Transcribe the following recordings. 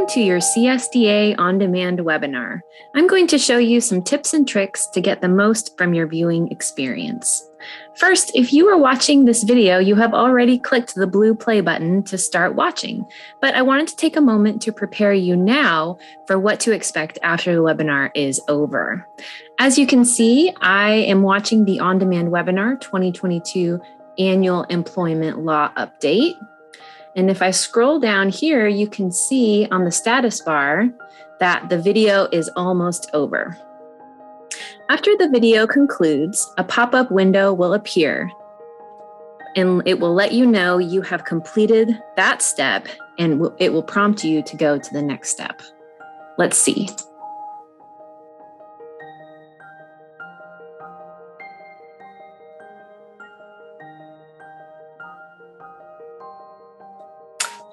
Welcome to your CSDA on-demand webinar. I'm going to show you some tips and tricks to get the most from your viewing experience. First, if you are watching this video, you have already clicked the blue play button to start watching, but I wanted to take a moment to prepare you now for what to expect after the webinar is over. As you can see, I am watching the on-demand webinar 2022 Annual Employment Law Update. And if I scroll down here, you can see on the status bar that the video is almost over. After the video concludes, a pop-up window will appear and it will let you know you have completed that step, and it will prompt you to go to the next step. Let's see.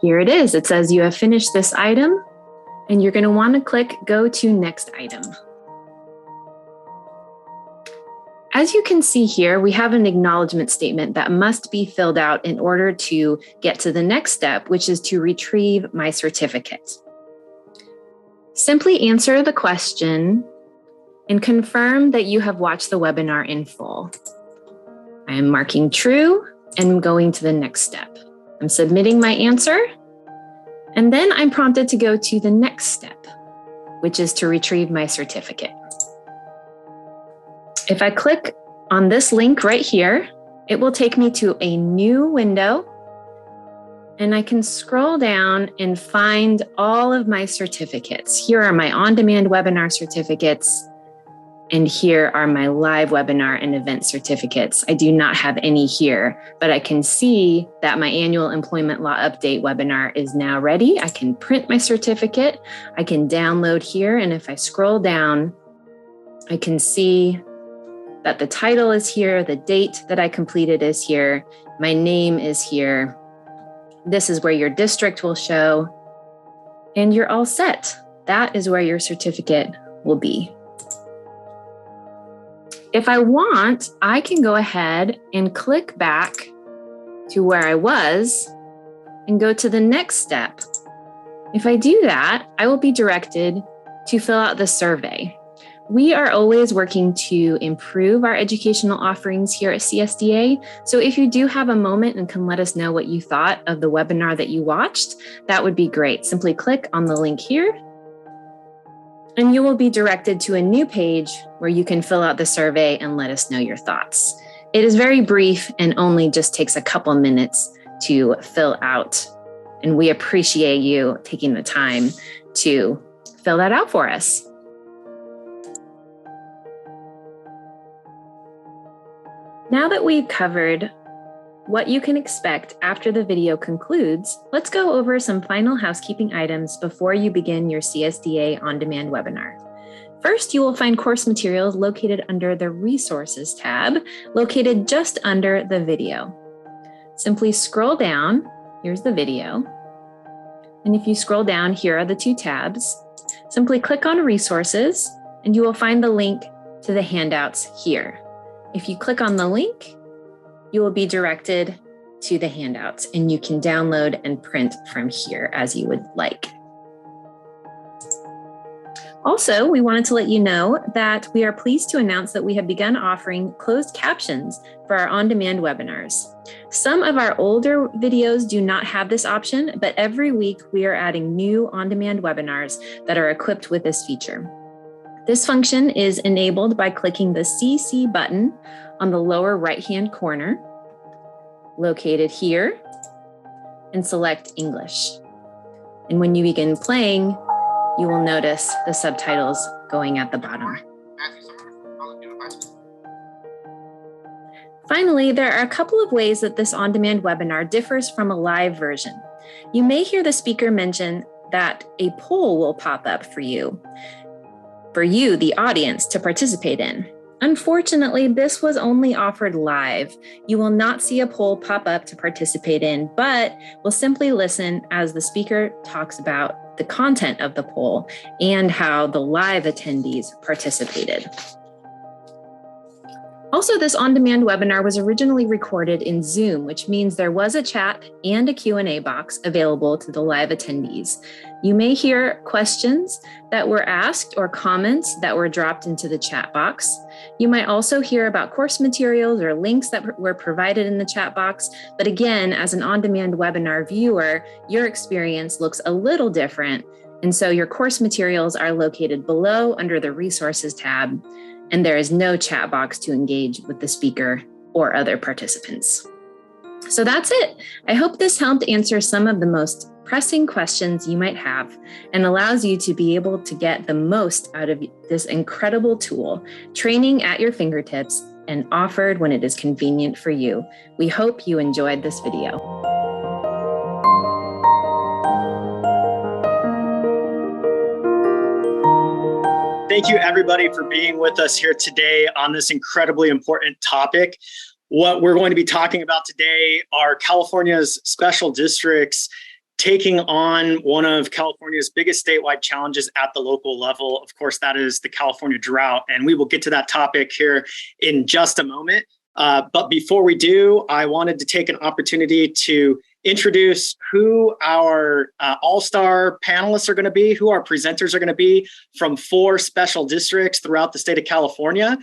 Here it is. It says you have finished this item, and you're going to want to click Go to Next Item. As you can see here, we have an acknowledgement statement that must be filled out in order to get to the next step, which is to retrieve my certificate. Simply answer the question and confirm that you have watched the webinar in full. I am marking true and going to the next step. I'm submitting my answer, and then I'm prompted to go to the next step, which is to retrieve my certificate. If I click on this link right here, it will take me to a new window, and I can scroll down and find all of my certificates. Here are my on-demand webinar certificates, and here are my live webinar and event certificates. I do not have any here, but I can see that my annual employment law update webinar is now ready. I can print my certificate. I can download here. And if I scroll down, I can see that the title is here. The date that I completed is here. My name is here. This is where your district will show, and you're all set. That is where your certificate will be. If I want, I can go ahead and click back to where I was and go to the next step. If I do that, I will be directed to fill out the survey. We are always working to improve our educational offerings here at CSDA. So if you do have a moment and can let us know what you thought of the webinar that you watched, that would be great. Simply click on the link here, and you will be directed to a new page where you can fill out the survey and let us know your thoughts. It is very brief and only just takes a couple minutes to fill out. And we appreciate you taking the time to fill that out for us. Now that we've covered what you can expect after the video concludes, let's go over some final housekeeping items before you begin your CSDA on-demand webinar. First, you will find course materials located under the Resources tab, located just under the video. Simply scroll down, here's the video, and if you scroll down, here are the two tabs. Simply click on Resources, and you will find the link to the handouts here. If you click on the link, you will be directed to the handouts, and you can download and print from here as you would like. Also, we wanted to let you know that we are pleased to announce that we have begun offering closed captions for our on-demand webinars. Some of our older videos do not have this option, but every week we are adding new on-demand webinars that are equipped with this feature. This function is enabled by clicking the CC button on the lower right-hand corner, located here, and select English. And when you begin playing, you will notice the subtitles going at the bottom. Finally, there are a couple of ways that this on-demand webinar differs from a live version. You may hear the speaker mention that a poll will pop up for you, the audience, to participate in. Unfortunately, this was only offered live. You will not see a poll pop up to participate in, but will simply listen as the speaker talks about the content of the poll and how the live attendees participated. Also, this on-demand webinar was originally recorded in Zoom, which means there was a chat and a Q&A box available to the live attendees. You may hear questions that were asked or comments that were dropped into the chat box. You might also hear about course materials or links that were provided in the chat box. But again, as an on-demand webinar viewer, your experience looks a little different. And so your course materials are located below under the Resources tab, and there is no chat box to engage with the speaker or other participants. So that's it. I hope this helped answer some of the most pressing questions you might have and allows you to be able to get the most out of this incredible tool, training at your fingertips and offered when it is convenient for you. We hope you enjoyed this video. Thank you, everybody, for being with us here today on this incredibly important topic. What we're going to be talking about today are California's special districts taking on one of California's biggest statewide challenges at the local level. Of course, that is the California drought, and we will get to that topic here in just a moment. But before we do, I wanted to take an opportunity to introduce who our all-star panelists are going to be, who our presenters are going to be from 4 special districts throughout the state of California,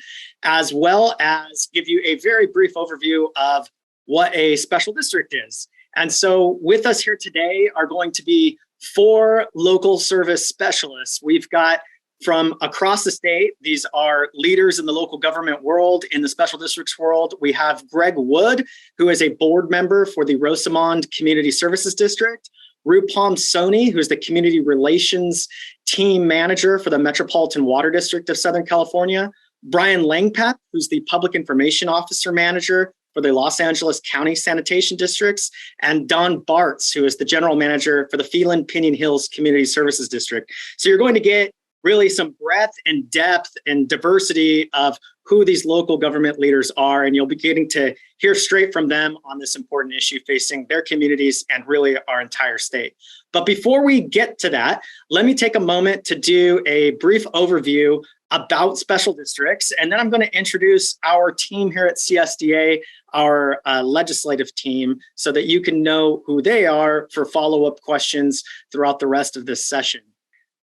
as well as give you a very brief overview of what a special district is. And so with us here today are going to be 4 local service specialists. We've got from across the state. These are leaders in the local government world, in the special districts world. We have Greg Wood, who is a board member for the Rosamond Community Services District. Rupam Soni, who is the community relations team manager for the Metropolitan Water District of Southern California. Brian Langpap, who's the public information officer manager for the Los Angeles County Sanitation Districts, and Don Bartz, who is the general manager for the Phelan Pinion Hills Community Services District. So you're going to get really some breadth and depth and diversity of who these local government leaders are, and you'll be getting to hear straight from them on this important issue facing their communities and really our entire state. But before we get to that, let me take a moment to do a brief overview about special districts, and then I'm going to introduce our team here at CSDA, our legislative team, so that you can know who they are for follow-up questions throughout the rest of this session.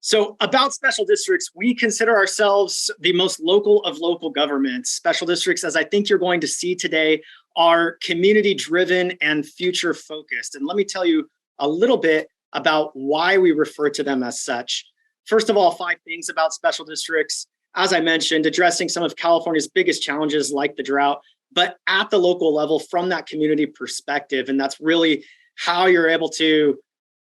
So about special districts, we consider ourselves the most local of local governments. Special districts, as I think you're going to see today, are community-driven and future-focused. And let me tell you a little bit about why we refer to them as such. First of all, 5 things about special districts. As I mentioned, addressing some of California's biggest challenges like the drought, but at the local level from that community perspective. And that's really how you're able to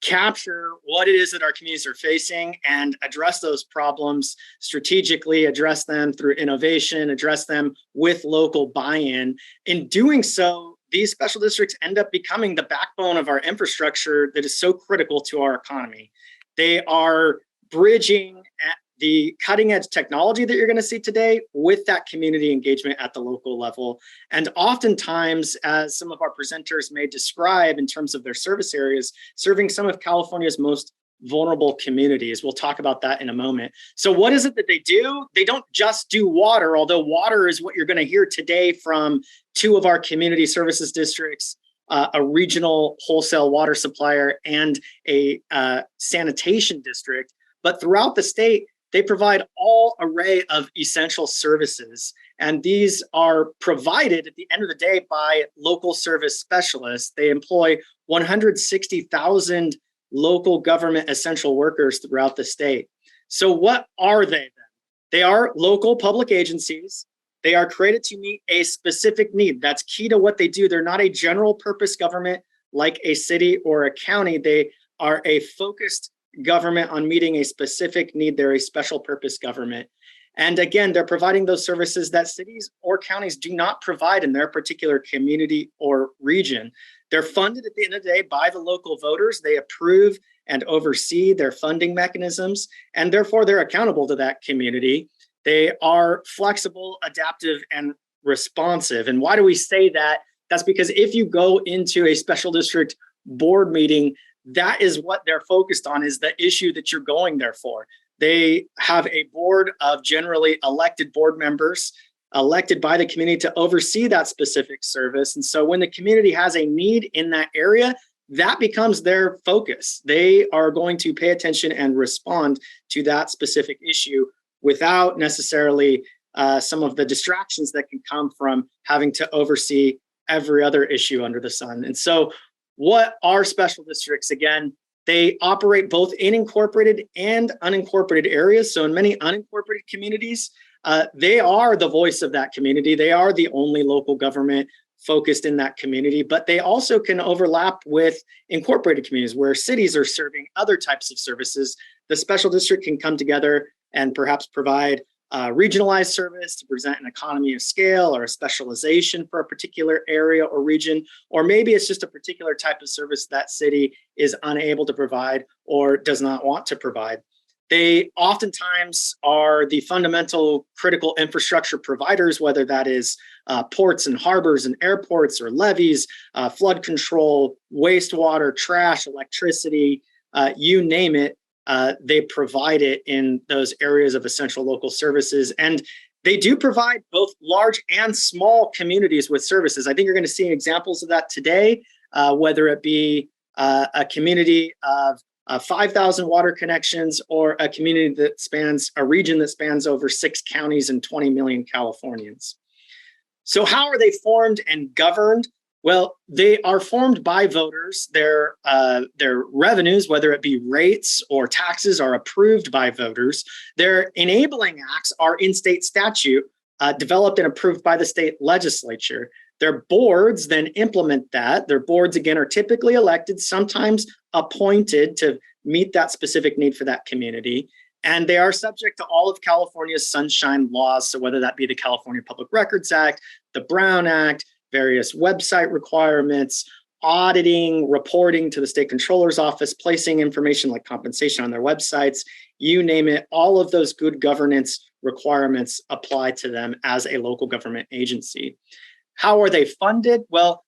capture what it is that our communities are facing and address those problems strategically, address them through innovation, address them with local buy-in. In doing so, these special districts end up becoming the backbone of our infrastructure that is so critical to our economy. They are bridging the cutting edge technology that you're going to see today with that community engagement at the local level. And oftentimes, as some of our presenters may describe in terms of their service areas, serving some of California's most vulnerable communities. We'll talk about that in a moment. So what is it that they do? They don't just do water, although water is what you're going to hear today from 2 of our community services districts, a regional wholesale water supplier and a sanitation district. But throughout the state, they provide all array of essential services, and these are provided at the end of the day by local service specialists. They employ 160,000 local government essential workers throughout the state. So what are they then? They are local public agencies. They are created to meet a specific need. That's key to what they do. They're not a general purpose government like a city or a county. They are a focused government on meeting a specific need. They're a special purpose government. And again, they're providing those services that cities or counties do not provide in their particular community or region. They're funded at the end of the day by the local voters. They approve and oversee their funding mechanisms, and therefore they're accountable to that community. They are flexible, adaptive, and responsive. And why do we say that? That's because if you go into a special district board meeting, that is what they're focused on, is the issue that you're going there for. They have a board of generally elected board members elected by the community to oversee that specific service. And so when the community has a need in that area, that becomes their focus. They are going to pay attention and respond to that specific issue without necessarily some of the distractions that can come from having to oversee every other issue under the sun. And so what are special districts? Again, they operate both in incorporated and unincorporated areas. So in many unincorporated communities, they are the voice of that community. They are the only local government focused in that community, but they also can overlap with incorporated communities where cities are serving other types of services. The special district can come together and perhaps provide regionalized service to present an economy of scale or a specialization for a particular area or region, or maybe it's just a particular type of service that city is unable to provide or does not want to provide. They oftentimes are the fundamental critical infrastructure providers, whether that is ports and harbors and airports or levees, flood control, wastewater, trash, electricity, you name it. They provide it in those areas of essential local services. And they do provide both large and small communities with services. I think you're going to see examples of that today, whether it be a community of 5,000 water connections or a community that spans a region that spans over 6 counties and 20 million Californians. So how are they formed and governed? Well, they are formed by voters. Their revenues, whether it be rates or taxes, are approved by voters. Their enabling acts are in state statute, developed and approved by the state legislature. Their boards then implement that. Their boards, again, are typically elected, sometimes appointed to meet that specific need for that community. And they are subject to all of California's sunshine laws. So whether that be the California Public Records Act, the Brown Act, various website requirements, auditing, reporting to the state controller's office, placing information like compensation on their websites, you name it, all of those good governance requirements apply to them as a local government agency. How are they funded? Well,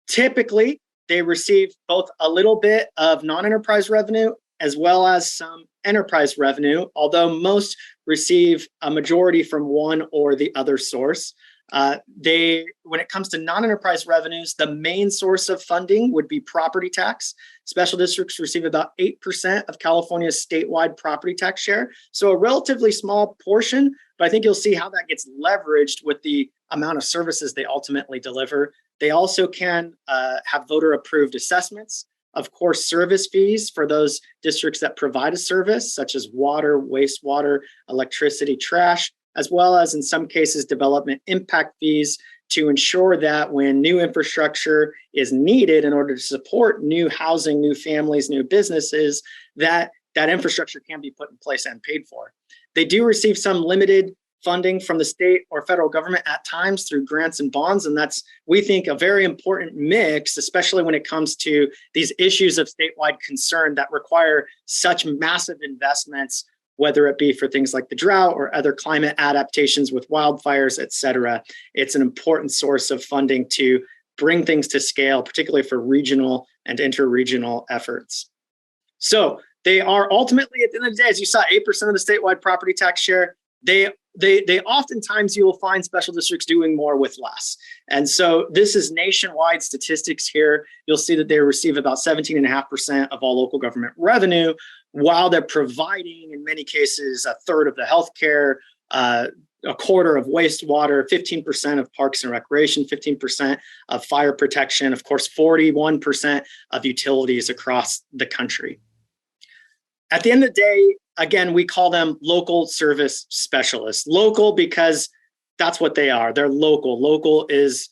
typically they receive both a little bit of non-enterprise revenue as well as some enterprise revenue, although most receive a majority from one or the other source. When it comes to non-enterprise revenues, the main source of funding would be property tax. Special districts receive about 8% of California's statewide property tax share. So a relatively small portion, but I think you'll see how that gets leveraged with the amount of services they ultimately deliver. They also can have voter approved assessments. Of course, service fees for those districts that provide a service, such as water, wastewater, electricity, trash, as well as in some cases, development impact fees to ensure that when new infrastructure is needed in order to support new housing, new families, new businesses, that infrastructure can be put in place and paid for. They do receive some limited funding from the state or federal government at times through grants and bonds. And that's, we think, a very important mix, especially when it comes to these issues of statewide concern that require such massive investments, whether it be for things like the drought or other climate adaptations with wildfires, et cetera. It's an important source of funding to bring things to scale, particularly for regional and interregional efforts. So they are ultimately, at the end of the day, as you saw, 8% of the statewide property tax share. They oftentimes, you will find special districts doing more with less. And so this is nationwide statistics here. You'll see that they receive about 17.5% of all local government revenue, while they're providing, in many cases, a third of the healthcare, a quarter of wastewater, 15% of parks and recreation, 15% of fire protection, of course, 41% of utilities across the country. At the end of the day, again, we call them local service specialists. Local because that's what they are. They're local. Local is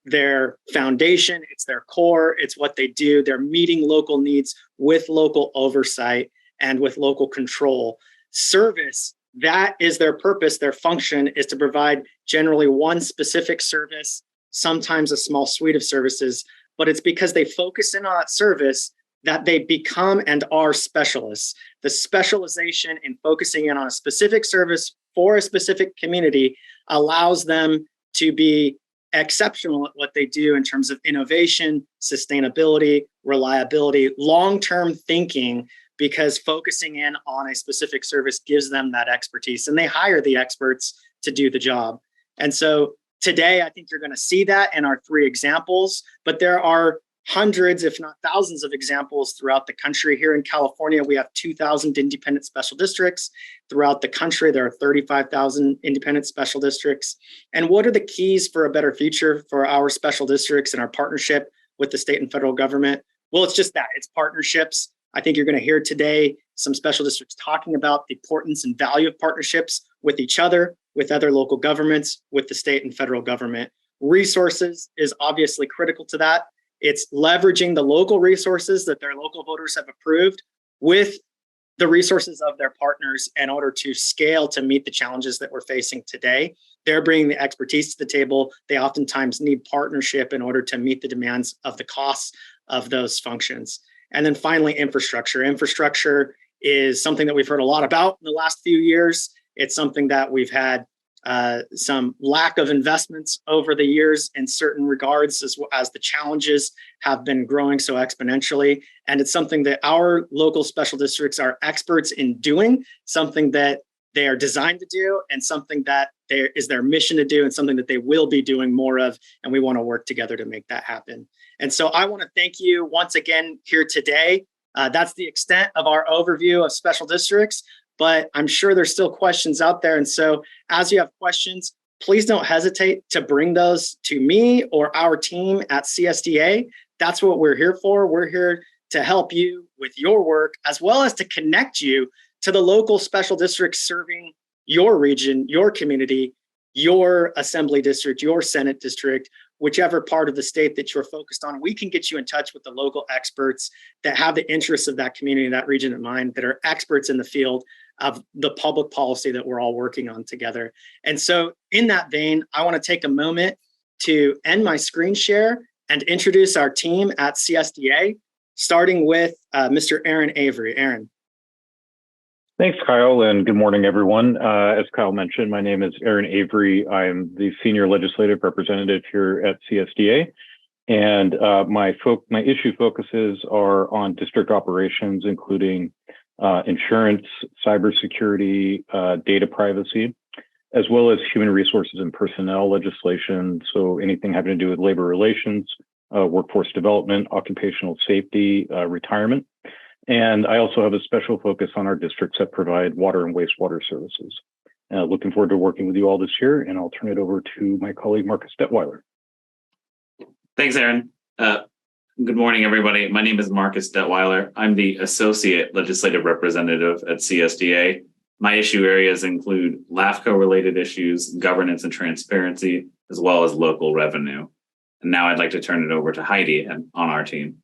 their foundation. It's their core. It's what they do. They're meeting local needs with local oversight and with local control. Service, that is their purpose. Their function is to provide generally one specific service, sometimes a small suite of services, but it's because they focus in on that service that they become and are specialists. The specialization in focusing in on a specific service for a specific community allows them to be exceptional at what they do in terms of innovation, sustainability, reliability, long-term thinking, because focusing in on a specific service gives them that expertise, and they hire the experts to do the job. And so today, I think you're going to see that in our 3 examples, but there are hundreds, if not thousands of examples throughout the country. Here in California, we have 2,000 independent special districts. Throughout the country, there are 35,000 independent special districts. And what are the keys for a better future for our special districts and our partnership with the state and federal government? Well, it's just that, it's partnerships. I think you're going to hear today some special districts talking about the importance and value of partnerships with each other, with other local governments, with the state and federal government. Resources is obviously critical to that. It's leveraging the local resources that their local voters have approved with the resources of their partners in order to scale to meet the challenges that we're facing today. They're bringing the expertise to the table. They oftentimes need partnership in order to meet the demands of the costs of those functions. And then finally, infrastructure. Infrastructure is something that we've heard a lot about in the last few years. It's something that we've had some lack of investments over the years in certain regards, as the challenges have been growing so exponentially. And it's something that our local special districts are experts in doing, something that they are designed to do, and something that is their mission to do, and something that they will be doing more of. And we want to work together to make that happen. And so I want to thank you once again here today. That's the extent of our overview of special districts, but I'm sure there's still questions out there. And so as you have questions, please don't hesitate to bring those to me or our team at CSDA. That's what we're here for. We're here to help you with your work, as well as to connect you to the local special districts serving your region, your community, your assembly district, your Senate district, whichever part of the state that you're focused on. We can get you in touch with the local experts that have the interests of that community, that region in mind, that are experts in the field of the public policy that we're all working on together. And so in that vein, I want to take a moment to end my screen share and introduce our team at CSDA, starting with Mr. Aaron Avery. Aaron. Thanks, Kyle, and good morning, everyone. As Kyle mentioned, my name is Aaron Avery. I am the Senior Legislative Representative here at CSDA, and my issue focuses are on district operations, including insurance, cybersecurity, data privacy, as well as human resources and personnel legislation. So anything having to do with labor relations, workforce development, occupational safety, retirement. And I also have a special focus on our districts that provide water and wastewater services. Looking forward to working with you all this year, and I'll turn it over to my colleague, Marcus Detweiler. Thanks, Aaron. Good morning, everybody. My name is Marcus Detweiler. I'm the Associate Legislative Representative at CSDA. My issue areas include LAFCO-related issues, governance and transparency, as well as local revenue. And now I'd like to turn it over to Heidi on our team.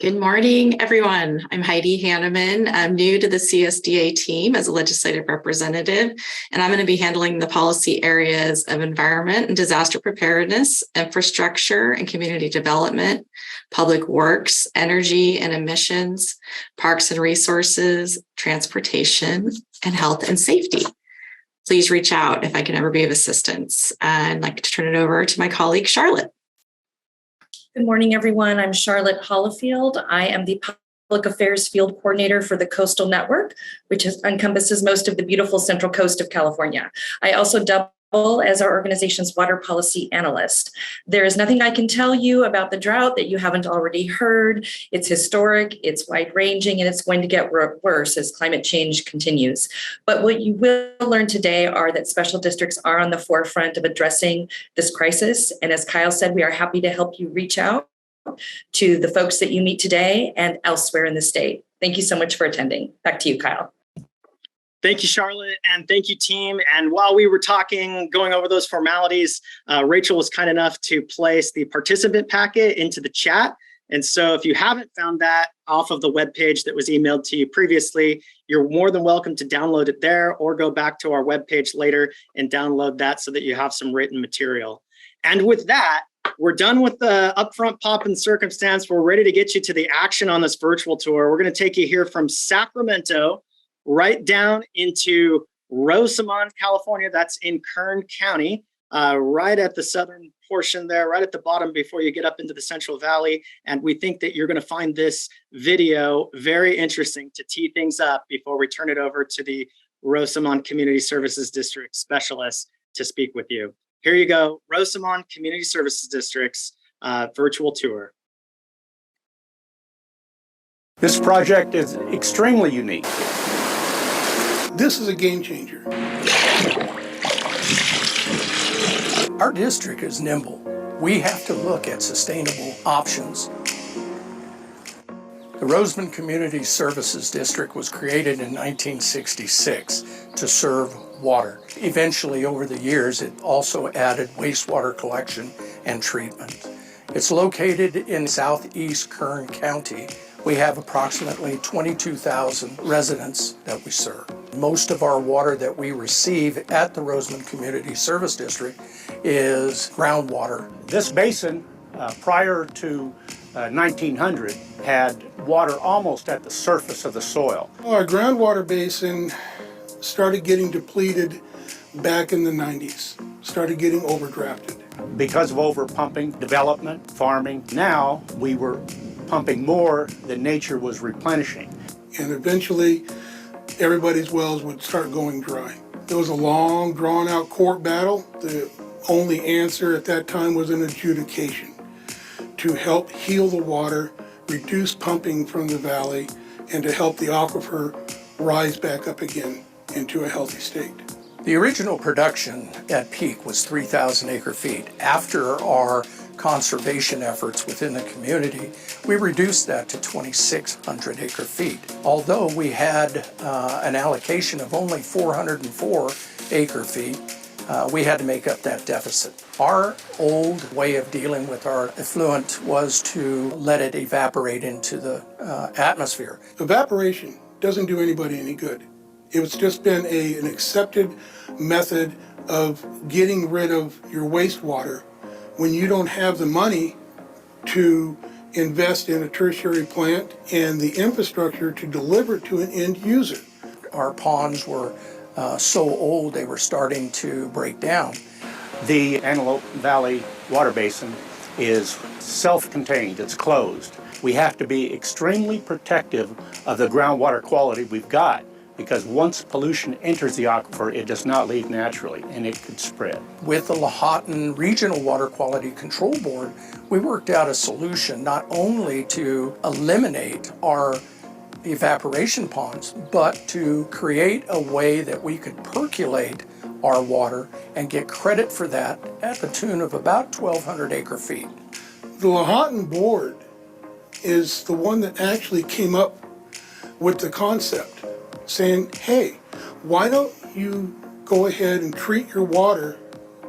Good morning, everyone. I'm Heidi Hanneman. I'm new to the CSDA team as a legislative representative, and I'm going to be handling the policy areas of environment and disaster preparedness, infrastructure and community development, public works, energy and emissions, parks and resources, transportation, and health and safety. Please reach out if I can ever be of assistance. I'd like to turn it over to my colleague, Charlotte. Good morning, everyone. I'm Charlotte Hollifield. I am the Public Affairs Field Coordinator for the Coastal Network, which encompasses most of the beautiful Central Coast of California. I also double as our organization's water policy analyst. There is nothing I can tell you about the drought that you haven't already heard. It's historic, it's wide-ranging, and it's going to get worse as climate change continues. But what you will learn today are that special districts are on the forefront of addressing this crisis. And as Kyle said, we are happy to help you reach out to the folks that you meet today and elsewhere in the state. Thank you so much for attending. Back to you, Kyle. Thank you, Charlotte, and thank you, team. And while we were talking, going over those formalities, Rachel was kind enough to place the participant packet into the chat. And so if you haven't found that off of the webpage that was emailed to you previously, you're more than welcome to download it there or go back to our webpage later and download that so that you have some written material. And with that, we're done with the upfront pomp and circumstance. We're ready to get you to the action on this virtual tour. We're going to take you here from Sacramento right down into Rosamond, California. That's in Kern County, right at the southern portion there, right at the bottom before you get up into the Central Valley. And we think that you're going to find this video very interesting to tee things up before we turn it over to the Rosamond Community Services District specialist to speak with you. Here you go, Rosamond Community Services District's virtual tour. This project is extremely unique. This is a game changer. Our district is nimble. We have to look at sustainable options. The Rosamond Community Services District was created in 1966 to serve water. Eventually, over the years, it also added wastewater collection and treatment. It's located in southeast Kern County. We have approximately 22,000 residents that we serve. Most of our water that we receive at the Rosamond Community Service District is groundwater. This basin, prior to 1900, had water almost at the surface of the soil. Our groundwater basin started getting depleted back in the 90s, started getting overdrafted. Because of overpumping, development, farming, now we were pumping more than nature was replenishing. And eventually, everybody's wells would start going dry. There was a long, drawn-out court battle. The only answer at that time was an adjudication to help heal the water, reduce pumping from the valley, and to help the aquifer rise back up again into a healthy state. The original production at peak was 3,000 acre-feet. After our conservation efforts within the community, we reduced that to 2,600 acre-feet. Although we had an allocation of only 404 acre-feet, we had to make up that deficit. Our old way of dealing with our effluent was to let it evaporate into the atmosphere. Evaporation doesn't do anybody any good. It's just been an accepted method of getting rid of your wastewater when you don't have the money to invest in a tertiary plant and the infrastructure to deliver it to an end user. Our ponds were so old they were starting to break down. The Antelope Valley Water Basin is self-contained, it's closed. We have to be extremely protective of the groundwater quality we've got, because once pollution enters the aquifer, it does not leave naturally, and it could spread. With the Lahontan Regional Water Quality Control Board, we worked out a solution not only to eliminate our evaporation ponds, but to create a way that we could percolate our water and get credit for that at the tune of about 1,200 acre-feet. The Lahontan board is the one that actually came up with the concept, saying, hey, why don't you go ahead and treat your water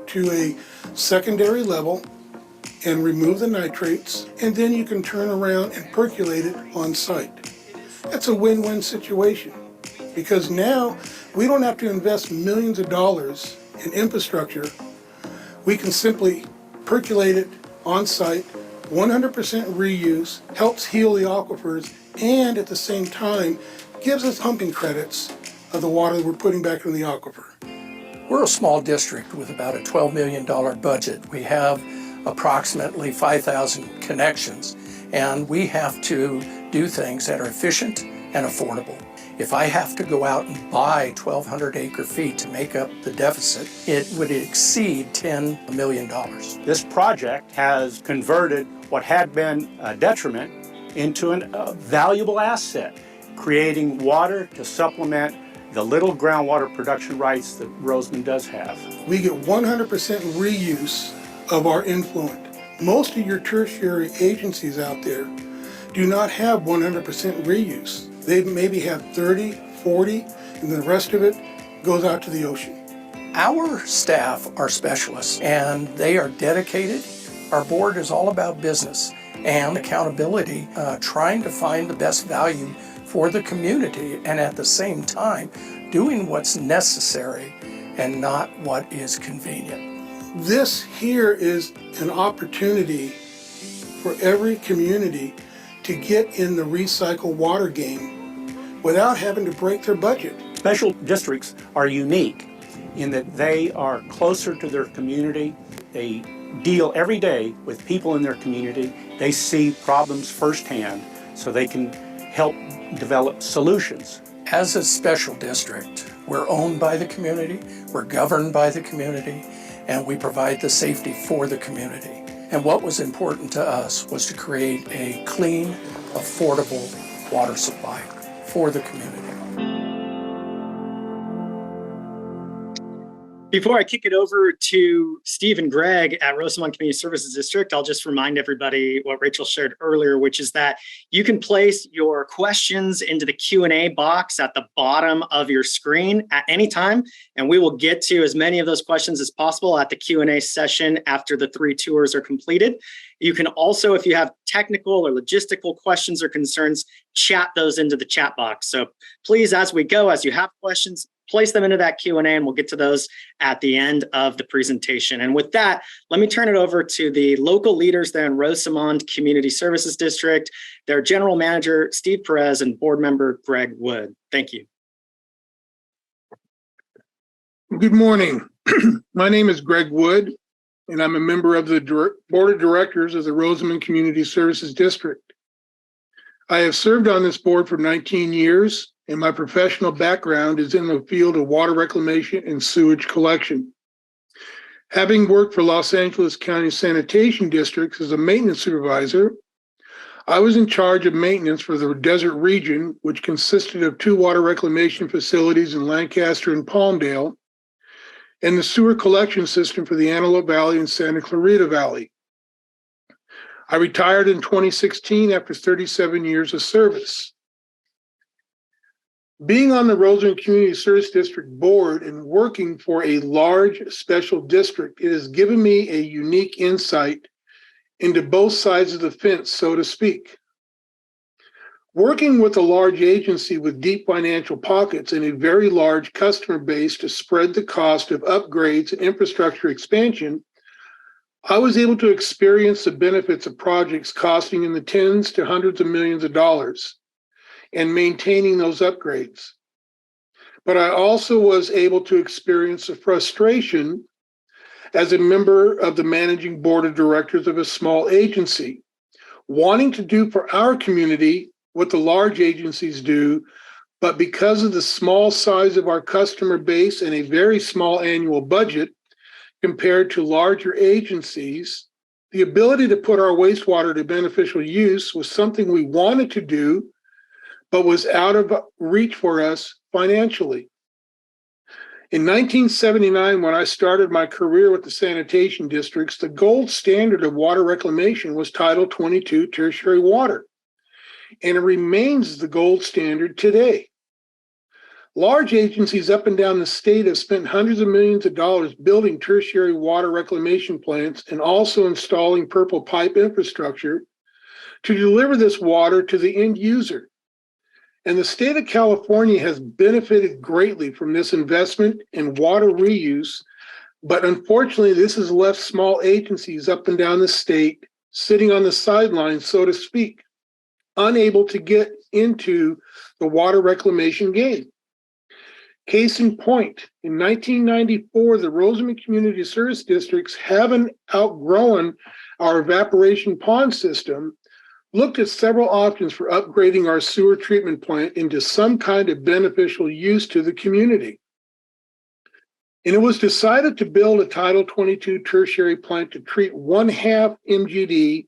to a secondary level and remove the nitrates, and then you can turn around and percolate it on site. That's a win-win situation, because now we don't have to invest millions of dollars in infrastructure. We can simply percolate it on site, 100% reuse, helps heal the aquifers, and at the same time gives us pumping credits of the water that we're putting back in the aquifer. We're a small district with about a $12 million budget. We have approximately 5,000 connections, and we have to do things that are efficient and affordable. If I have to go out and buy 1,200 acre-feet to make up the deficit, it would exceed $10 million. This project has converted what had been a detriment into a valuable asset, creating water to supplement the little groundwater production rights that Rosamond does have. We get 100% reuse of our influent. Most of your tertiary agencies out there do not have 100% reuse. They maybe have 30, 40, and the rest of it goes out to the ocean. Our staff are specialists, and they are dedicated. Our board is all about business and accountability, trying to find the best value for the community, and at the same time, doing what's necessary and not what is convenient. This here is an opportunity for every community to get in the recycled water game without having to break their budget. Special districts are unique in that they are closer to their community. They deal every day with people in their community. They see problems firsthand, so they can help develop solutions. As a special district, We're owned by the community, we're governed by the community, and we provide the safety for the community. And what was important to us was to create a clean, affordable water supply for the community. Before I kick it over to Steve and Greg at Rosamond Community Services District, I'll just remind everybody what Rachel shared earlier, which is that you can place your questions into the Q&A box at the bottom of your screen at any time, and we will get to as many of those questions as possible at the Q&A session after the 3 tours are completed. You can also, if you have technical or logistical questions or concerns, chat those into the chat box. So please, as we go, as you have questions, place them into that Q&A and we'll get to those at the end of the presentation. And with that, let me turn it over to the local leaders there in Rosamond Community Services District, their General Manager, Steve Perez, and Board Member, Greg Wood. Thank you. Good morning. My name is Greg Wood, and I'm a member of the Board of Directors of the Rosamond Community Services District. I have served on this board for 19 years, and my professional background is in the field of water reclamation and sewage collection. Having worked for Los Angeles County Sanitation Districts as a maintenance supervisor, I was in charge of maintenance for the desert region, which consisted of 2 water reclamation facilities in Lancaster and Palmdale, and the sewer collection system for the Antelope Valley and Santa Clarita Valley. I retired in 2016 after 37 years of service. Being on the Rosamond Community Service District Board and working for a large special district, it has given me a unique insight into both sides of the fence, so to speak. Working with a large agency with deep financial pockets and a very large customer base to spread the cost of upgrades and infrastructure expansion, I was able to experience the benefits of projects costing in the tens to hundreds of millions of dollars and maintaining those upgrades. But I also was able to experience the frustration as a member of the managing board of directors of a small agency, wanting to do for our community what the large agencies do, but because of the small size of our customer base and a very small annual budget compared to larger agencies, the ability to put our wastewater to beneficial use was something we wanted to do, but was out of reach for us financially. In 1979, when I started my career with the sanitation districts, the gold standard of water reclamation was Title 22 tertiary water, and it remains the gold standard today. Large agencies up and down the state have spent hundreds of millions of dollars building tertiary water reclamation plants and also installing purple pipe infrastructure to deliver this water to the end user. And the state of California has benefited greatly from this investment in water reuse, but unfortunately, this has left small agencies up and down the state sitting on the sidelines, so to speak, unable to get into the water reclamation game. Case in point, in 1994, the Rosamond Community Service Districts, having outgrown our evaporation pond system, looked at several options for upgrading our sewer treatment plant into some kind of beneficial use to the community. And it was decided to build a Title 22 tertiary plant to treat 1/2 MGD,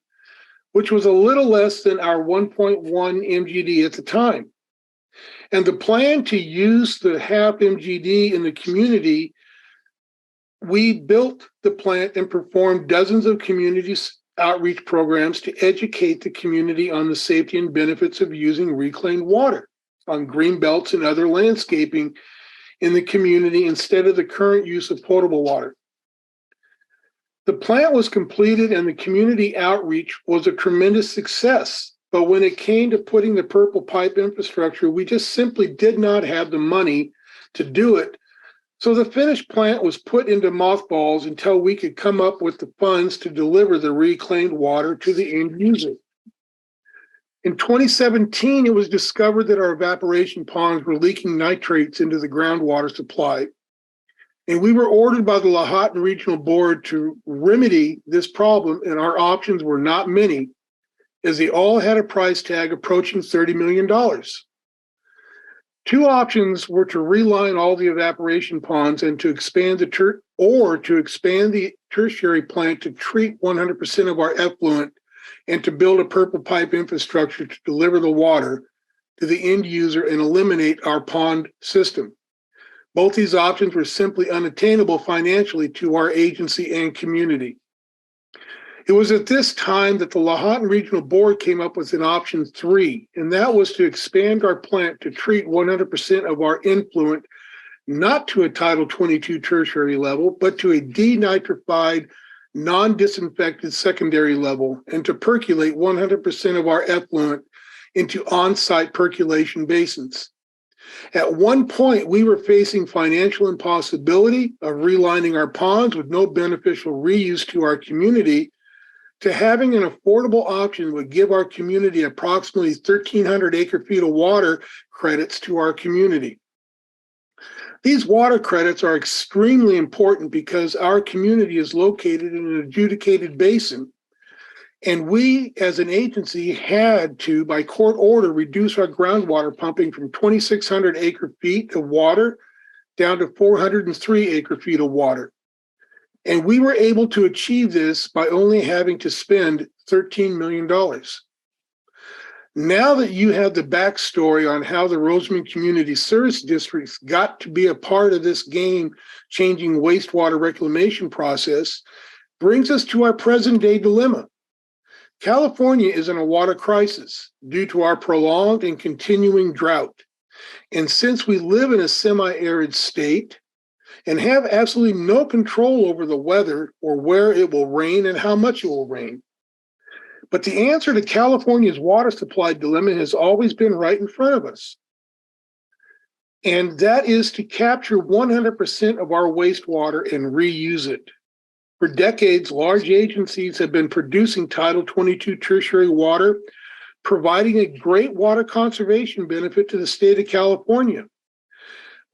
which was a little less than our 1.1 MGD at the time. And the plan to use the 1/2 MGD in the community, we built the plant and performed dozens of community outreach programs to educate the community on the safety and benefits of using reclaimed water on green belts and other landscaping in the community instead of the current use of potable water. The plant was completed and the community outreach was a tremendous success. But when it came to putting the purple pipe infrastructure, we just simply did not have the money to do it. So the finished plant was put into mothballs until we could come up with the funds to deliver the reclaimed water to the end user. In 2017, it was discovered that our evaporation ponds were leaking nitrates into the groundwater supply. And we were ordered by the Lahontan Regional Board to remedy this problem, and our options were not many, as they all had a price tag approaching $30 million. Two options were to reline all the evaporation ponds and to expand the tertiary plant to treat 100% of our effluent and to build a purple pipe infrastructure to deliver the water to the end user and eliminate our pond system. Both these options were simply unattainable financially to our agency and community. It was at this time that the Lahontan Regional Board came up with an option 3, and that was to expand our plant to treat 100% of our influent, not to a Title 22 tertiary level, but to a denitrified, non-disinfected secondary level, and to percolate 100% of our effluent into on-site percolation basins. At one point, we were facing financial impossibility of relining our ponds with no beneficial reuse to our community, to having an affordable option would give our community approximately 1,300 acre-feet of water credits to our community. These water credits are extremely important because our community is located in an adjudicated basin, and we as an agency had to, by court order, reduce our groundwater pumping from 2,600 acre-feet of water down to 403 acre-feet of water. And we were able to achieve this by only having to spend $13 million. Now that you have the backstory on how the Rosamond Community Service Districts got to be a part of this game-changing wastewater reclamation process, brings us to our present-day dilemma. California is in a water crisis due to our prolonged and continuing drought. And since we live in a semi-arid state, and have absolutely no control over the weather or where it will rain and how much it will rain. But the answer to California's water supply dilemma has always been right in front of us. And that is to capture 100% of our wastewater and reuse it. For decades, large agencies have been producing Title 22 tertiary water, providing a great water conservation benefit to the state of California.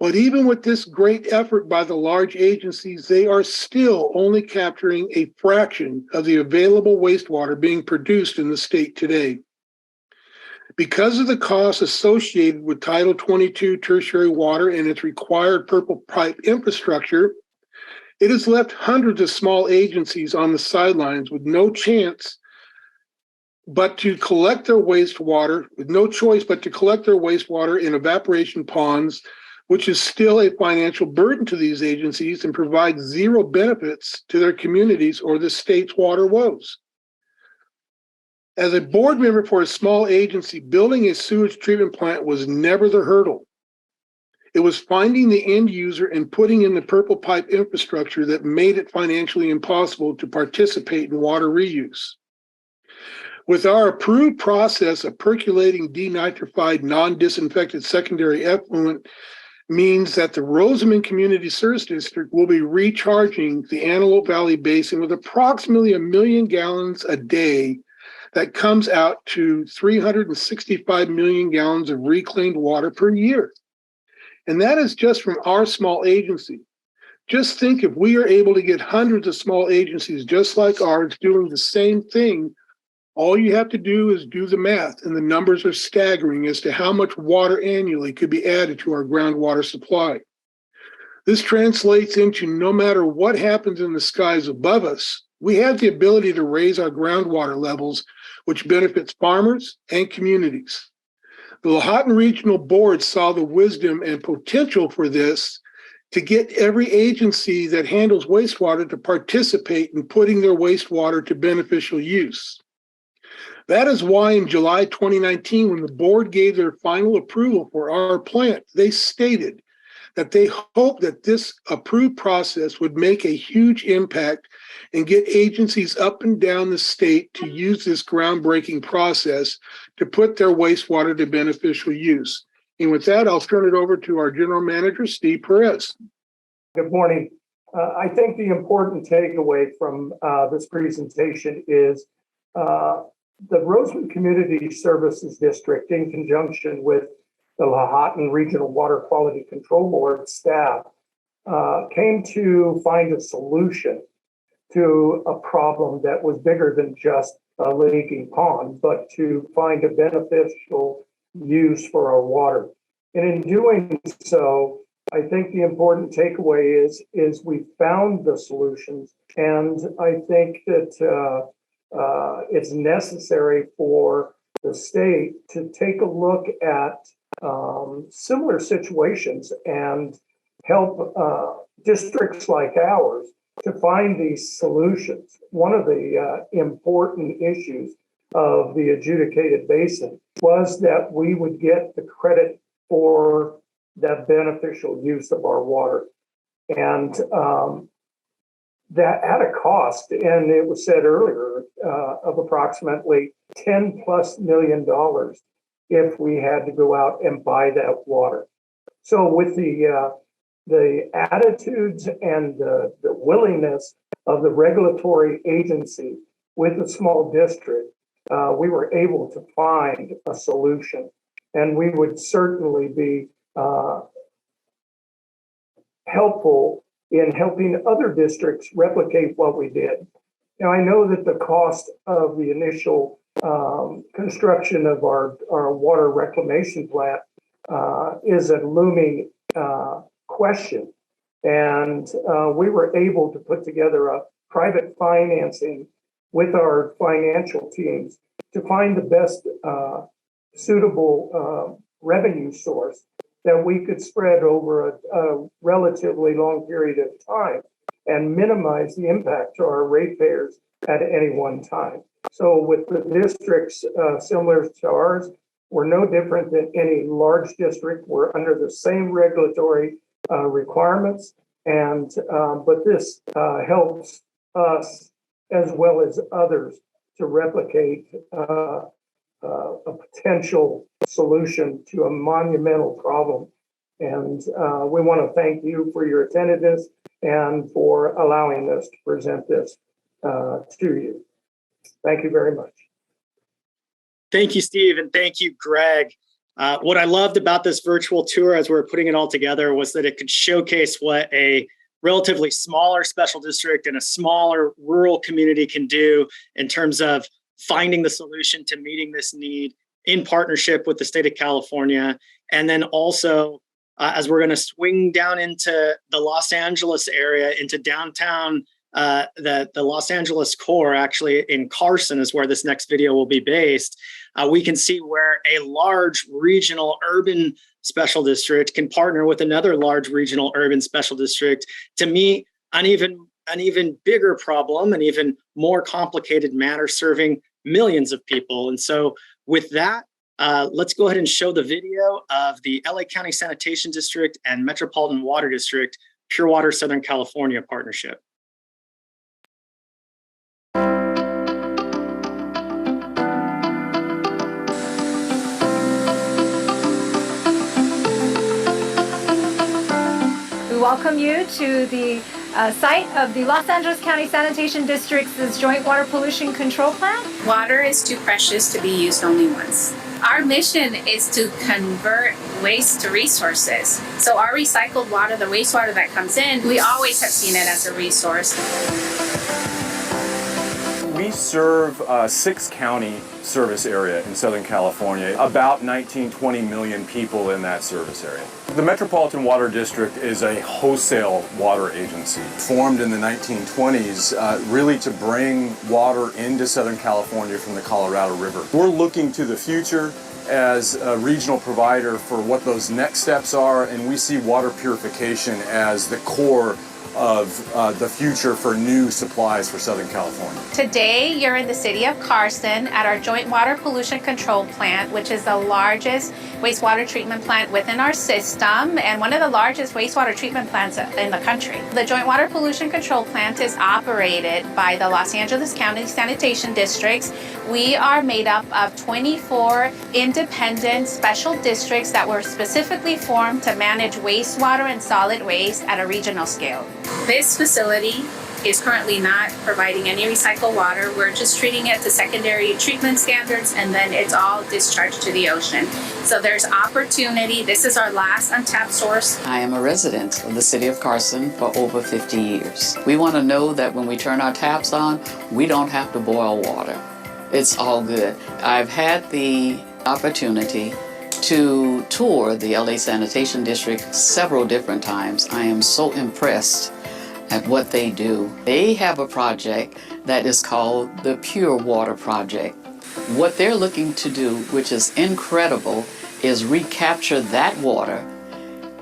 But even with this great effort by the large agencies, they are still only capturing a fraction of the available wastewater being produced in the state today. Because of the costs associated with Title 22 tertiary water and its required purple pipe infrastructure, it has left hundreds of small agencies on the sidelines with no chance but to collect their wastewater, with no choice but to collect their wastewater in evaporation ponds, which is still a financial burden to these agencies and provides zero benefits to their communities or the state's water woes. As a board member for a small agency, building a sewage treatment plant was never the hurdle. It was finding the end user and putting in the purple pipe infrastructure that made it financially impossible to participate in water reuse. With our approved process of percolating denitrified, non-disinfected secondary effluent, means that the Rosamond Community Service District will be recharging the Antelope Valley Basin with approximately 1 million gallons a day. That comes out to 365 million gallons of reclaimed water per year. And that is just from our small agency. Just think if we are able to get hundreds of small agencies just like ours doing the same thing, all you have to do is do the math, and the numbers are staggering as to how much water annually could be added to our groundwater supply. This translates into no matter what happens in the skies above us, we have the ability to raise our groundwater levels, which benefits farmers and communities. The Lahontan Regional Board saw the wisdom and potential for this to get every agency that handles wastewater to participate in putting their wastewater to beneficial use. That is why in July 2019, when the board gave their final approval for our plant, they stated that they hope that this approved process would make a huge impact and get agencies up and down the state to use this groundbreaking process to put their wastewater to beneficial use. And with that, I'll turn it over to our general manager, Steve Perez. Good morning. I think the important takeaway from this presentation is the Rosamond Community Services District, in conjunction with the Lahontan Regional Water Quality Control Board staff, came to find a solution to a problem that was bigger than just a leaking pond, but to find a beneficial use for our water. And in doing so, I think the important takeaway is we found the solutions, and I think that it's necessary for the state to take a look at similar situations and help districts like ours to find these solutions. One of the important issues of the adjudicated basin was that we would get the credit for the beneficial use of our water. And that at a cost, and it was said earlier, of approximately $10+ million if we had to go out and buy that water. So with the attitudes and the willingness of the regulatory agency with the small district, we were able to find a solution. And we would certainly be helpful in helping other districts replicate what we did. Now, I know that the cost of the initial construction of our water reclamation plant is a looming question. And we were able to put together a private financing with our financial teams to find the best suitable revenue source that we could spread over a relatively long period of time and minimize the impact to our ratepayers at any one time. So with the districts similar to ours, we're no different than any large district. We're under the same regulatory requirements, and but this helps us as well as others to replicate a potential solution to a monumental problem. And we want to thank you for your attentiveness and for allowing us to present this to you. Thank you very much. Thank you, Steve, and thank you, Greg. What I loved about this virtual tour as we were putting it all together was that it could showcase what a relatively smaller special district and a smaller rural community can do in terms of finding the solution to meeting this need in partnership with the state of California. And then also, as we're going to swing down into the Los Angeles area, into downtown, the Los Angeles core, actually in Carson is where this next video will be based. We can see where a large regional urban special district can partner with another large regional urban special district to meet an even bigger problem, an even more complicated matter serving millions of people. And so with that, let's go ahead and show the video of the LA County Sanitation District and Metropolitan Water District Pure Water Southern California partnership. We welcome you to the site of the Los Angeles County Sanitation District's Joint Water Pollution Control Plant. Water is too precious to be used only once. Our mission is to convert waste to resources. So our recycled water, the wastewater that comes in, we always have seen it as a resource. We serve a 6-county service area in Southern California, about 19-20 million people in that service area. The Metropolitan Water District is a wholesale water agency formed in the 1920s really to bring water into Southern California from the Colorado River. We're looking to the future as a regional provider for what those next steps are, and we see water purification as the core of the future for new supplies for Southern California. Today, you're in the city of Carson at our Joint Water Pollution Control Plant, which is the largest wastewater treatment plant within our system and one of the largest wastewater treatment plants in the country. The Joint Water Pollution Control Plant is operated by the Los Angeles County Sanitation Districts. We are made up of 24 independent special districts that were specifically formed to manage wastewater and solid waste at a regional scale. This facility is currently not providing any recycled water. We're just treating it to secondary treatment standards, and then it's all discharged to the ocean. So there's opportunity. This is our last untapped source. I am a resident of the city of Carson for over 50 years. We want to know that when we turn our taps on, we don't have to boil water. It's all good. I've had the opportunity to tour the LA Sanitation District several different times. I am so impressed at what they do. They have a project that is called the Pure Water Project. What they're looking to do, which is incredible, is recapture that water,